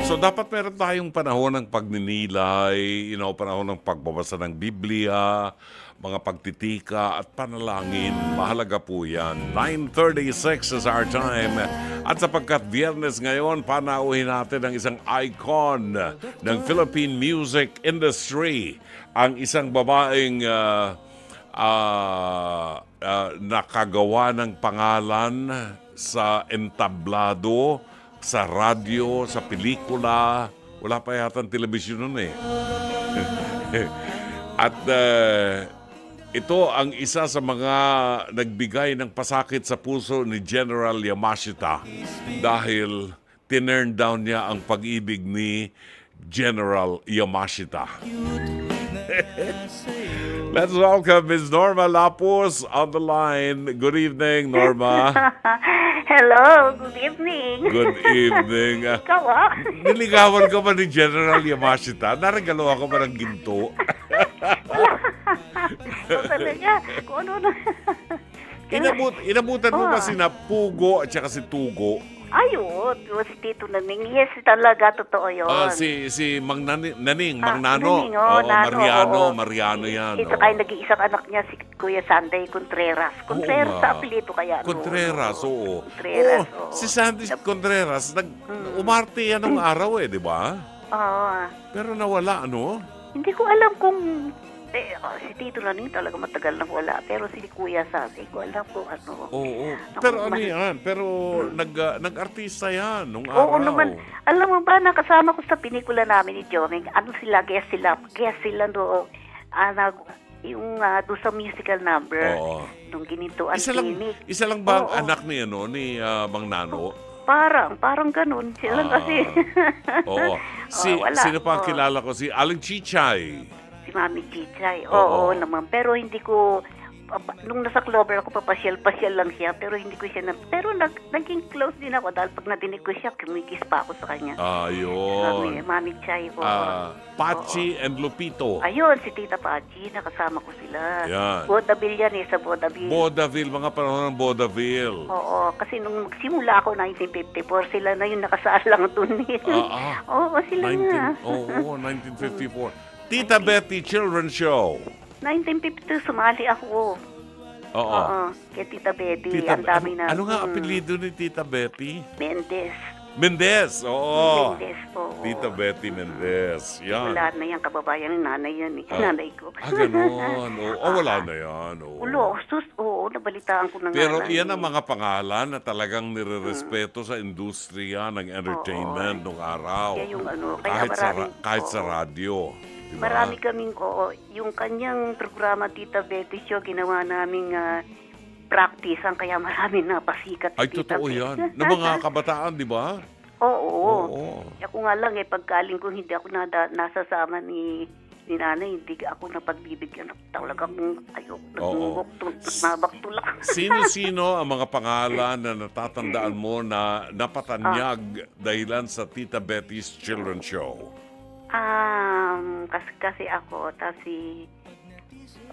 So dapat meron tayong panahon ng pagninilay, panahon ng pagbabasa ng Biblia, mga pagtitika at panalangin. Mahalaga po yan. 9:36 is our time. At sapagkat Biyernes ngayon, panauhin natin ang isang icon ng Philippine music industry. Ang isang babaeng nakagawa ng pangalan sa entablado, sa radyo, sa pelikula. Wala pa yata ang telebisyon nun eh. At ito ang isa sa mga nagbigay ng pasakit sa puso ni General Yamashita dahil tinurn down niya ang pag-ibig ni General Yamashita. Let's welcome Ms. Norma Lapus on the line. Good evening, Norma. Hello, good evening. Good evening. Ikaw Niligawan ka ba ni General Yamashita? Narigalo ako ba ng ginto? Talaga, kung ano na. Inabutan mo ba sina Pugo at saka si Tugo? Ayun, si Tito Naning. Yes, talaga, totoo yun. Si Mang Naning, Mang Nano. Naning, Nano, Mariano yan. Ito kaya nag-iisang anak niya, si Kuya Sanday Contreras. Contreras sa apelyido kaya. Contreras, oo. Contreras, oo. Si Sandy Contreras, umarte yan ng araw di ba? Oo. Pero nawala, ano? Hindi ko alam kung Si Tito Laning talaga matagal na wala. Pero si Kuya Sasi, ko alam kung ano. Oo. Pero ano yan? Pero nag-artista yan nung araw. Oo naman. Alam mo ba, nakasama ko sa pinikula namin ni Jomeng. Ano sila, guest sila doon. Yung doon sa musical number. Oo. Nung ginintuan clinic. Isa lang ba ang Oo. anak ni Mang Nano? Parang ganun. Sila kasi. Oo. Wala. Sino pa ang Oo. kilala ko? Si Aling Chichay. Si Mami Chichay. Oo. Oo naman. Pero hindi ko, nung nasa Clover ako, papasyal-pasyal lang siya. Pero hindi ko siya, pero naging close din ako. Dahil pag nadinig ko siya, kumikis pa ako sa kanya. Ayun. Mami Chay. Pachi and Lupito. Ayun, si Tita Pachi, nakasama ko sila. Yan. Bodaville yan sa Bodaville. Bodaville, mga panahon ng Bodaville. Oo, kasi nung magsimula ako 1954, sila na yung nakasaalang dun. Oo, sila nga. 1954. Tita Betty Children's Show. 1952, sumali ako. Oo. Kay Tita Betty. Tita, Ang dami na. ano nga apelido ni Tita Betty? Mendes. Oo. Mendes po. Tita Betty Mendez. Yan. Wala na yan, kababayan ng nanay yan. Nanay ko. Ganon. Wala na yan. Oo. Oo, nabalitaan ko na nga. Pero iyan ang mga pangalan na talagang nirerespeto sa industriya ng entertainment nung araw. Kaya yung kaya Kahit sa radyo. Diba? Marami kaming, yung kanyang programa Tita Betty Show, ginawa naming practice, kaya marami napasikat. Ay, Tita totoo Betty. yan. Na mga kabataan, di ba? Oo. Ako nga lang, pagkaling kung hindi ako nasasama ni nanay, hindi ako napagbibigyan. Talagang nabaktulak. Sino-sino ang mga pangalan na natatandaan mo na napatanyag dahilan sa Tita Betty's Children's Show? Kasi ako,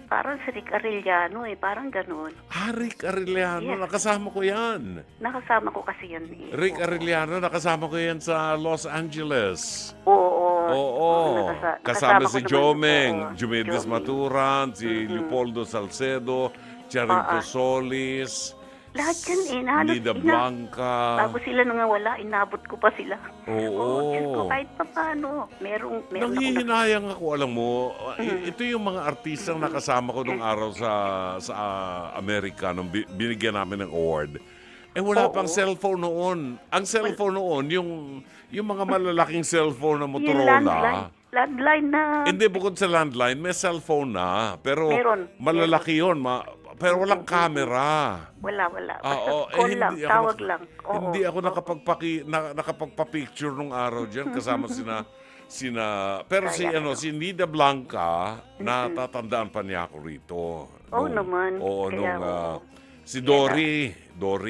parang si Rick Arellano parang ganun. Rick Arellano, Yes. nakasama ko yan. Nakasama ko kasi yan Rick Arellano, nakasama ko yan sa Los Angeles. Oo. Kasama si ko naman. Jomeng, Oo, Jumedes Jomeng. Maturan, si Leopoldo Salcedo, Charito Solis, Lahat yan halos Nida Blanca. bago sila nangawala, inabot ko pa sila. Oo. Diyos ko, kahit pa paano. Meron ako Nanghihinayang ako, alam mo, ito yung mga artistang nakasama ko nung araw sa Amerika nung binigyan namin ng award. Wala pang cellphone noon. Ang cellphone noon, yung mga malalaking cellphone na yung Motorola. landline na. Hindi, bukod sa landline, may cellphone na. Pero Meron. malalaki yun. Pero walang camera. Wala. Basta Oo, call lang, tawag lang. Oo. Hindi ako nakapagpa-picture nung araw diyan kasama pero si Nida Blanca, natatandaan pa niya ako rito. Oo naman. Oo, Kaya, si Dory,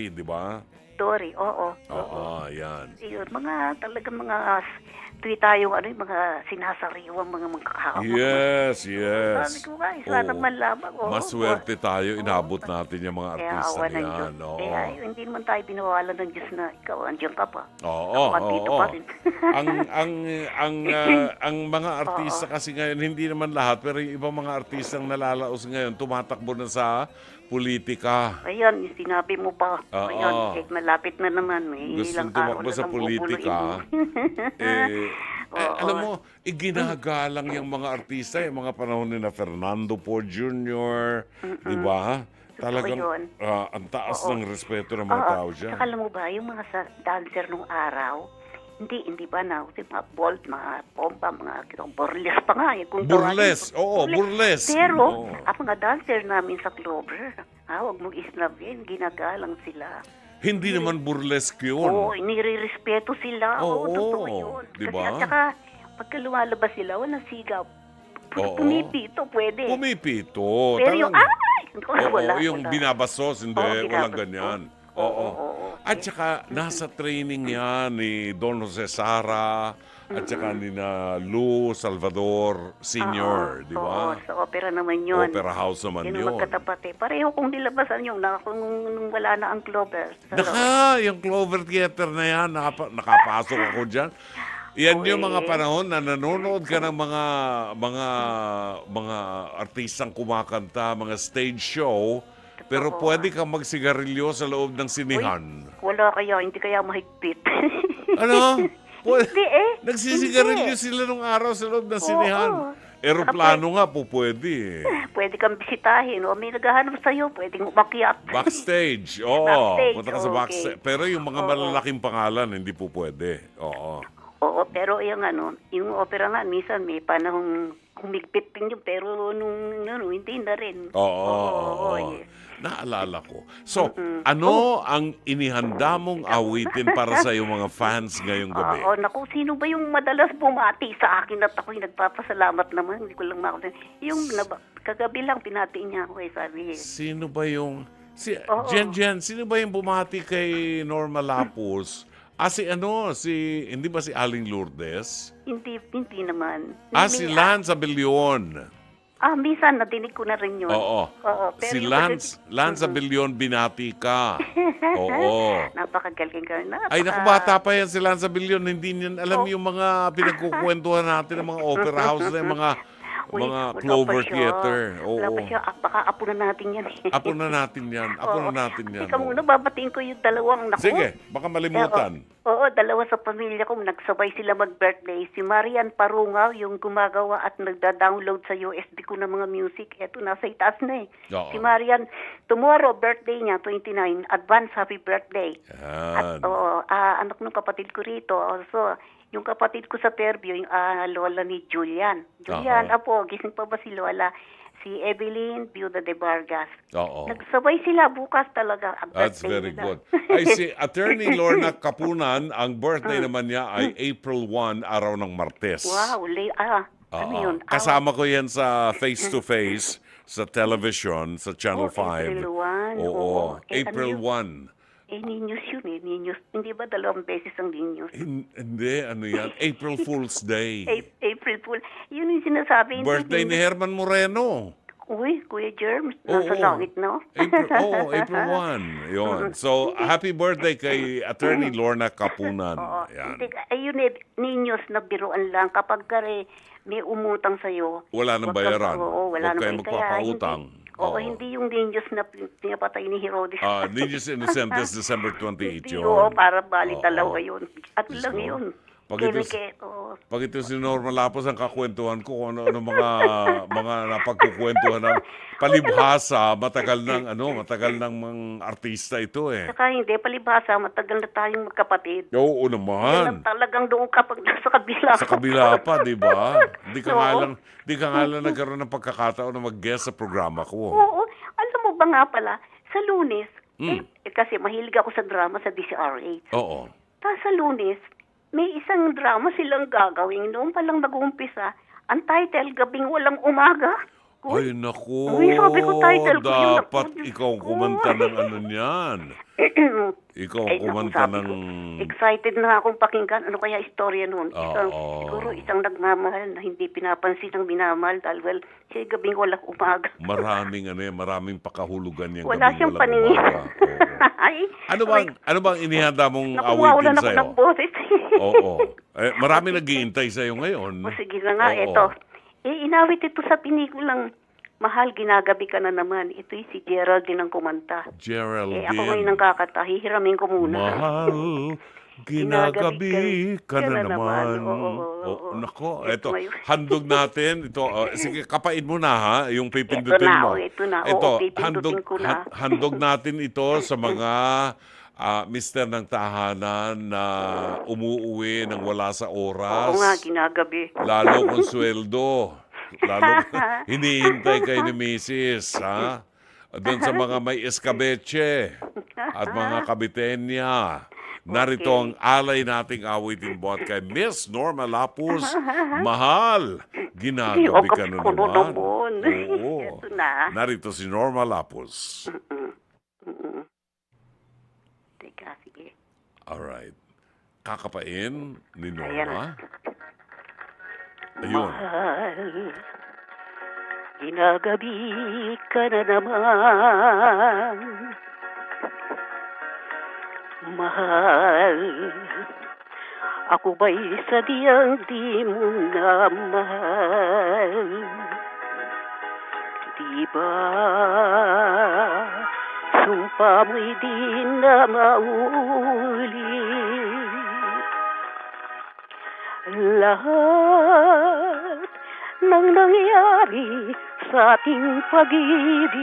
di ba? Dory, oo. Oo, yan. Yun, talagang mga tuwi tayong yung mga sinasariwang mga magkakahawak. Yes. Sabi ko nga, sana Oo. man lamang. Maswerte tayo, inabot natin yung mga Kaya artista awa ng Diyos. niyan. Oo. Kaya hindi naman tayo binawalan ng Diyos na ikaw, andiyan ka pa. Oo. Dito pa rin. ang mga artista kasi ngayon, hindi naman lahat, pero yung ibang mga artistang nalalaos ngayon, tumatakbo na sa politika. Ayan, yung sinabi mo pa. Oo. Ayan, malapit na naman. May Gustong ilang araw tumakbo na sa lang politika. Oo. Alam mo, iginagalang yung mga artista, yung mga panahon ni na Fernando Poe Jr., di ba? Talagang yun. ang taas ng respeto ng mga tao dyan. Saka alam mo ba, yung mga dancer nung araw, hindi ba na, mga bolt, mga pompa, mga burles pa nga. Kung Burles, tawagin. oo, burles. Pero, Oo. ang mga dancer namin sa Clover, huwag mong isnabin, ginagalang sila. Hindi naman burlesque yun. Oo, nire-respeto sila. Oo, Totoo yun. diba? Kasi at saka, pagka lumalabas sila, walang sigaw. Oo. Pumipito, pwede. Pumipito. Pero yung, Oo, wala. yung binabastos, hindi, Oo, walang binabastos. ganyan. Oo. At saka, nasa training yan ni Don Jose Sara, at saka ni na Lou Salvador Sr., di ba? Oo, sa opera naman yun. Opera House naman Yun yun. ang magkatapat Pareho kung nilabasan yun, kung wala na ang Clover. Yung Clover Theater na yan, nakapasok ako dyan. Yan yung mga panahon na nanonood ka ng mga artistang kumakanta, mga stage show, pero pwede kang magsigarilyo sa loob ng sinihan. Wala kaya, hindi kaya mahigpit. Ano? Hindi Nagsisigarilyo sila nung araw sa loob ng sinihan. Aeroplano nga po pwede. Pwede kang bisitahin o may naghahanap sa'yo, pwedeng umakyat. Backstage, oo. Backstage, Punta ka sa okay. backstage. Pero yung mga malalaking pangalan, hindi po pwede. Oo. Oo, pero yung opera nga, minsan may panahong humigpit din yun, pero nung hindi na rin. Oo. Yes. Naalala ko. So, ano ang inihanda mong awitin para sa iyong mga fans ngayong gabi? Oo, naku, sino ba yung madalas bumati sa akin at ako'y nagpapasalamat naman, hindi ko lang makakalimutan. Yung kagabi lang pinati niya ako sabi. Sino ba yung... Oo. Jen, sino ba yung bumati kay Norma Lapus? Hindi ba si Aling Lourdes? Hindi naman. Si Lance Abellion. Minsan nadinig ko na rin yun. Oo. Pero Si yung Lance Abellion binati ka. Oo. Napakagaling ka na. Ay, naku, bata pa yan si Lance Abellion. Hindi niyan alam yung mga pinagkukwentuhan natin ng mga opera house na yung mga wala Clover pa siya. Theater. Wala Oo. pa siya. Baka apo na natin yan. Apo na natin yan. Teka muna, babatiin ko yung dalawang naku. Sige, baka malimutan. Oo, dalawa sa pamilya ko, nagsabay sila mag-birthday. Si Marian Parungaw, yung gumagawa at nagda-download sa USB ko ng mga music. Eto, nasa itaas na eh. Oo. Si Marian, tomorrow, birthday niya, 29. Advance happy birthday. Yan. At anak ng kapatid ko rito. Also, yung kapatid ko sa Fairview, yung lola ni Julian. Julian, apo, gising pa ba si lola? Si Evelyn Viuda de Vargas. Oo. Nagsabay sila bukas talaga. Ang That's birthday very nila. good. Ay, si Attorney Lorna Kapunan, ang birthday naman niya ay April 1, araw ng Martes. Wow, ano yun? Kasama ko yan sa face-to-face sa television, sa Channel 5. April 1. Oo. ano April yun? 1. Ninyos yun eh. Ninyos. Hindi ba dalawang beses ang Ninyos? Hindi, ano yan? April Fool's Day. April Fool. Yun yung sinasabi. hindi Birthday ni Herman Moreno. Uy, Kuya Germs. Nasa langit, no? April 1. Yun. So, happy birthday kay Attorney Lorna Kapunan. Oo. Yan. Hindi, ayun eh, Ninyos na biruan lang. Kapag kare may umutang sa'yo. Wala nang wag kang- bayaran. Oo, wala Huwag nang kayong bayaran. Kaya magpapautang. Oo, hindi yung Ninyos na pinapatay ni Herodes. Ninjas Innocentes, December 28 Hindi, yun. oo, para bali Oo. dalawa yun. At lang Gusto. yun. Pag ito- Oo. Pag ito si Norma Lapos ang kakwentuhan ko kung ano mga napagkukwentuhan ng palibhasa, matagal ng mga artista ito eh. Saka hindi, palibhasa, matagal na tayong magkapatid. Oo Yan naman. talagang doon kapag nasa kabila. Sa kabila pa, di ba? Di ka nga Oo. lang, nagkaroon ng pagkakataon na mag-guest sa programa ko. Oo. Alam mo ba nga pala, sa Lunes, kasi mahilig ako sa drama sa DCRH. Oo. Sa Lunes, may isang drama silang gagawin. Noon pa lang nag-uumpisa, ang title, Gabing Walang Umaga. Ay, naku. Uy, sabi ko, title ko yun. Dapat ikaw ang kumanta ng ano niyan. Ikaw ang kumanta sabi ng... ko, excited na akong pakinggan. Ano kaya istorya noon? Oo. Siguro isang nagmamahal na hindi pinapansin ng minamahal dahil, well, siya Gabing Walang Umaga. Maraming pakahulugan yung Wala Gabing siyang Walang paningin. Umaga. Oo. Ay, Ano bang inihanda mong nakuha awitin ako sa'yo? ng boses. Oo. Marami nag-iintay sa'yo ngayon. O sige na nga, Oo. ito. Inawit ito sa pinikulang Mahal, Ginagabi Ka Na Naman. Ito'y si Geraldine ang kumanta. Geraldine. Ako ngayon ang kakata. Hihiramin ko muna. Mahal, ginagabi ka na naman. Oo. Nako, Ito eto, ngayon. handog natin. Ito, sige, kapain mo na ha, yung pipindutin Ito na, mo. ito na. Oo, Ito, pipindutin ko na. handog natin ito sa mga mister ng tahanan na umuuwi ng wala sa oras. Oo nga, ginagabi. Lalo kung sweldo. Lalo hinihintay kay ni Mrs. Ha? Doon sa mga may escabeche at mga kabitenya. Narito ang alay nating awitin bot kay Miss Norma Lapus. Mahal, ginagabi ka na Kuno naman. naman. Oo. Ito na. Narito si Norma Lapus. Teka, sige. Alright. Kakapain ni Ayan. Norma. Ayun. Mahal, ginagabi ka na naman. Mahal, ako ba'y sadyang di mo na mahal? Di ba sumpa mo'y di na maulit? Lahat ng nangyari sa ating pag-ibig.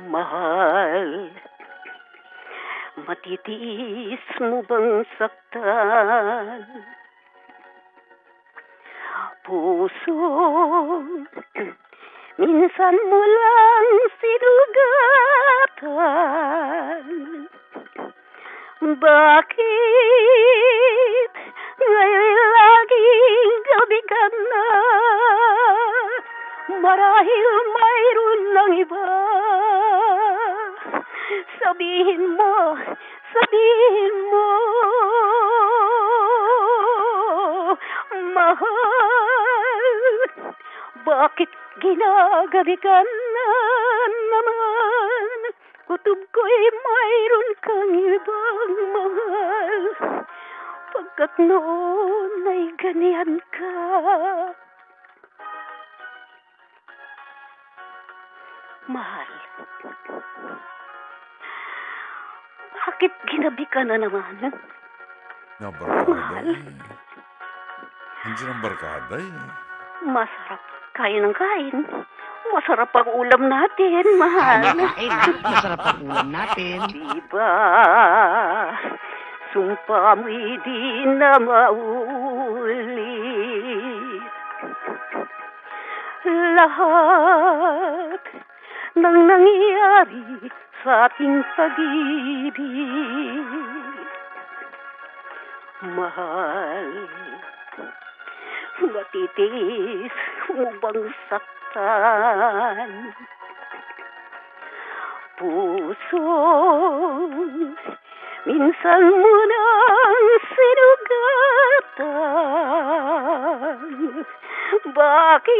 Mahal, matitiis mo bang saktan? Puso, minsan mo lang sinugatan. Bakit ngayon laging gabi ka na? Marahil mayroon ng iba. Sabihin mo, mahal, bakit ginagabi ka na naman? Kutob ko'y mayroon kang ibang mahal, pagkat noon ay ganyan ka. Mahal, bakit ginabi ka na naman? Na barkada eh. Nandiyan ang barkada eh. Masarap kain ng kain. Masarap ang ulam natin, mahal. Masarap ang ulam natin. Diba? Sumpa mo'y di na maulit. Lahat ng nangyari sa ating pag-ibig. Mahal, matitiis mo bang saktan? Puso, minsan mo nang sinugatan. Bakit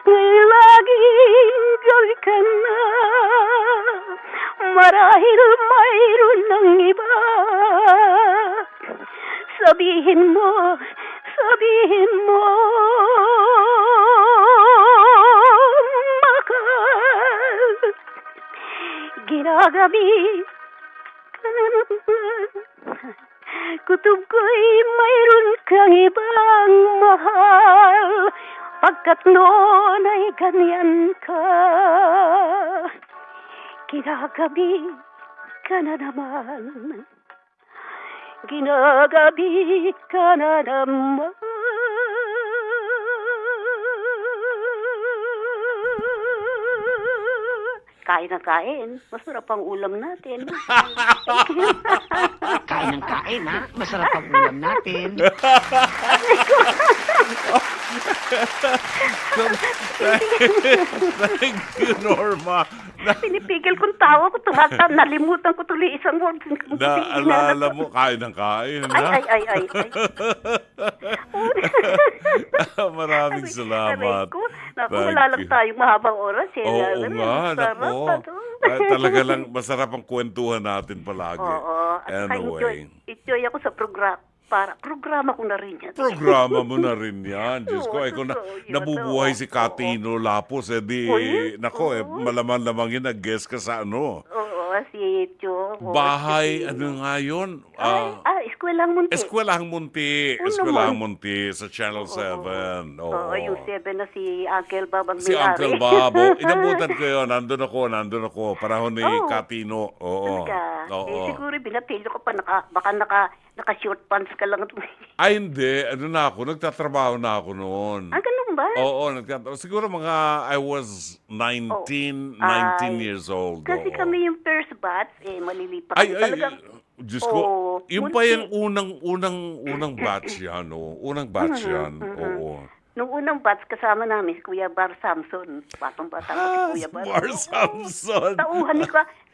laging gabi ka na? Marahil mayroon ng iba. Sabihin mo, mahal, ginagabi ka na naman. Kutob ko'y mayroon kang ibang mahal, pagkat noon ay ganyan ka. Ginagabi ka na naman. Ginagabi ka na naman. Kain na kain. Masarap ang ulam natin. Kain ng kain, ha? Masarap ang ulam natin. Thank you, Norma. Pinipigil kong tawa ko. Nalimutan ko tuloy isang word. Naalala mo, kain ng kain, ha? Ay. Maraming salamat. Naku, Thank wala lang you. tayong mahabang oras. Oo nga, nako. Ay, talaga lang, masarap ang kwentuhan natin palagi. Oo. At Anyway. enjoy ako sa programa ko na rin yan. Programa mo na rin yan. Diyos ko, Oo, ay kung totoo yun. nabubuhay si Oo. Katino Lapos, di, nako, malaman-lamang yun, nag-guest ka sa ano. Oo, si Tio. Bahay, ano nga yun? Eskwelahang Munti. Eskwelahang Munti sa Channel 7. Oo, yung 7 na si Uncle Bob ang Si may-ari. Uncle Babo. Inabutan ko yun. Nandun ako. Panahon ni Katino. Oo. Talaga. Oo. Siguro binatilyo ko pa, baka naka-short pants ka lang. Ay, hindi. Ano na ako? Nagtatrabaho na ako noon. Ganun ba? Oo, siguro I was 19 years old. Kasi oo. kami yung first batch, malilipat. Ay, Talagang, Diyos ko. Yung pa munti. yung unang batch yan, oh. Unang batch yan, oo. Nung unang batch, kasama namin si Kuya Bar Samson. Batang-bata ko si Kuya Bar. Bar Samson.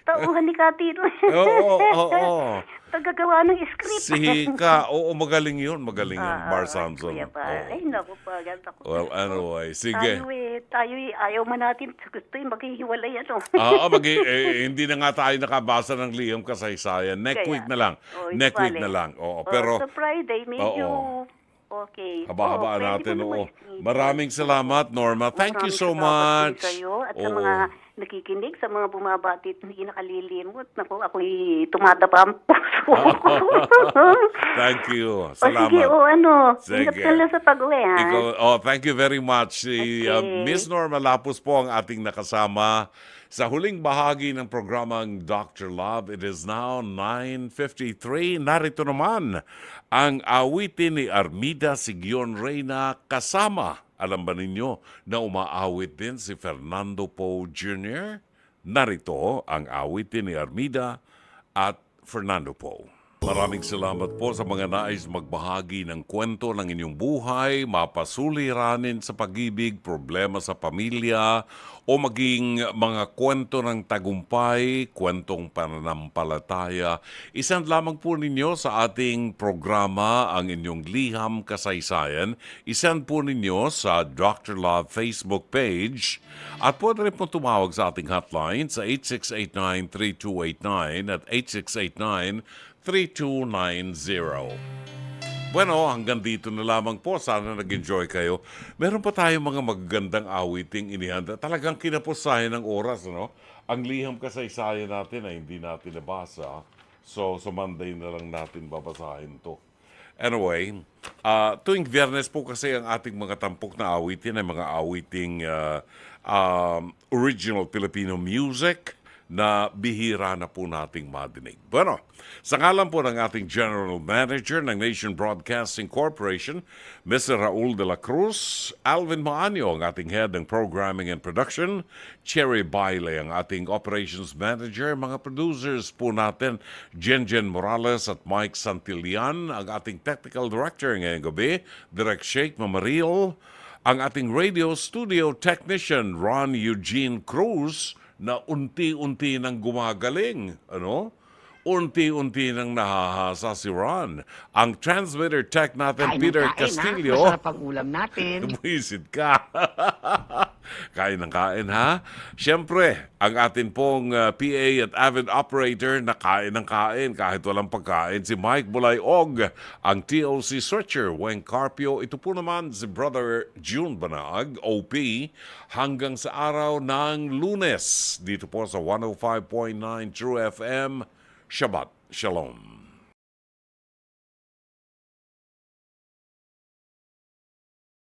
Tauhan ni Katino. Oo. Tagagawa ng script. Si Hika, magaling yun, Bar Samson. Kuya Bar. Ay, naku pa. Well, anyway, sige. Tayo ayaw man natin. Gusto yung maghihiwalay ano. Hindi na nga tayo nakabasa ng liham kasaysayan. Next week na lang. Next week na lang. Oo, pero sa Friday, medyo okay. haba-haba Pwede natin. mo Oo. naman i-schedule. Maraming salamat, Norma. Thank you so Maraming salamat din much. kayo. at sa Oo. mga nakikinig, sa mga bumabati at hindi nakalilimot. Naku, ako'y tumataba ang puso. Thank you. O sige, Salamat. ingat Sige. ka lang sa pag-uwi, ha? Thank you very much. Si Okay. Miss Norma Lapus po ang ating nakasama sa huling bahagi ng programang Dr. Love. It is now 9:53. Narito naman ang awitin ni Armida Sigyon Reyna kasama. Alam ba ninyo na umaawit din si Fernando Poe Jr.? Narito ang awitin ni Armida at Fernando Poe. Maraming salamat po sa mga nais magbahagi ng kwento ng inyong buhay, mapasuliranin sa pag-ibig, problema sa pamilya, o maging mga kwento ng tagumpay, kwentong pananampalataya. Isend lamang po ninyo sa ating programa ang inyong liham kasaysayan. Isend po ninyo sa Dr. Love Facebook page at pwede rin po tumawag sa ating hotline sa 8689-3289 at 8689-3290. Bueno, hanggang dito na lamang po. Sana nag-enjoy kayo. Meron pa tayong mga magagandang awiting inihanda. Talagang kinapusahin ng oras, no? Ang liham kasaysayan natin ay hindi natin nabasa. So, sa Monday na lang natin babasahin to. Anyway, tuwing Biyernes po kasi ang ating mga tampok na awitin ay mga awiting original Filipino music na bihira na po nating madinig. Bueno, sa ngalan po ng ating General Manager ng Nation Broadcasting Corporation, Mr. Raul de la Cruz, Alvin Maanyo ang ating Head ng Programming and Production, Cherry Baile ang ating Operations Manager, mga producers po natin, Jenjen Morales at Mike Santillan, ang ating Technical Director ngayong gabi, Direk Sheikh Mamaril, ang ating Radio Studio Technician, Ron Eugene Cruz, na unti-unti nang gumagaling. Ano? Unti-unti nang nahahasa si Ron. Ang transmitter tech natin, Kain ng Peter kain, Castillo. ha? Masarap ang ulam natin. Buisit ka. Kain ng kain, ha? Siyempre, ang atin pong PA at avid operator na kain ng kain kahit walang pagkain, si Mike Bulay-Og. Ang TOC switcher, Weng Carpio. Ito po naman si Brother June Banag, OP, hanggang sa araw ng Lunes. Dito po sa 105.9 True FM. Shabbat Shalom.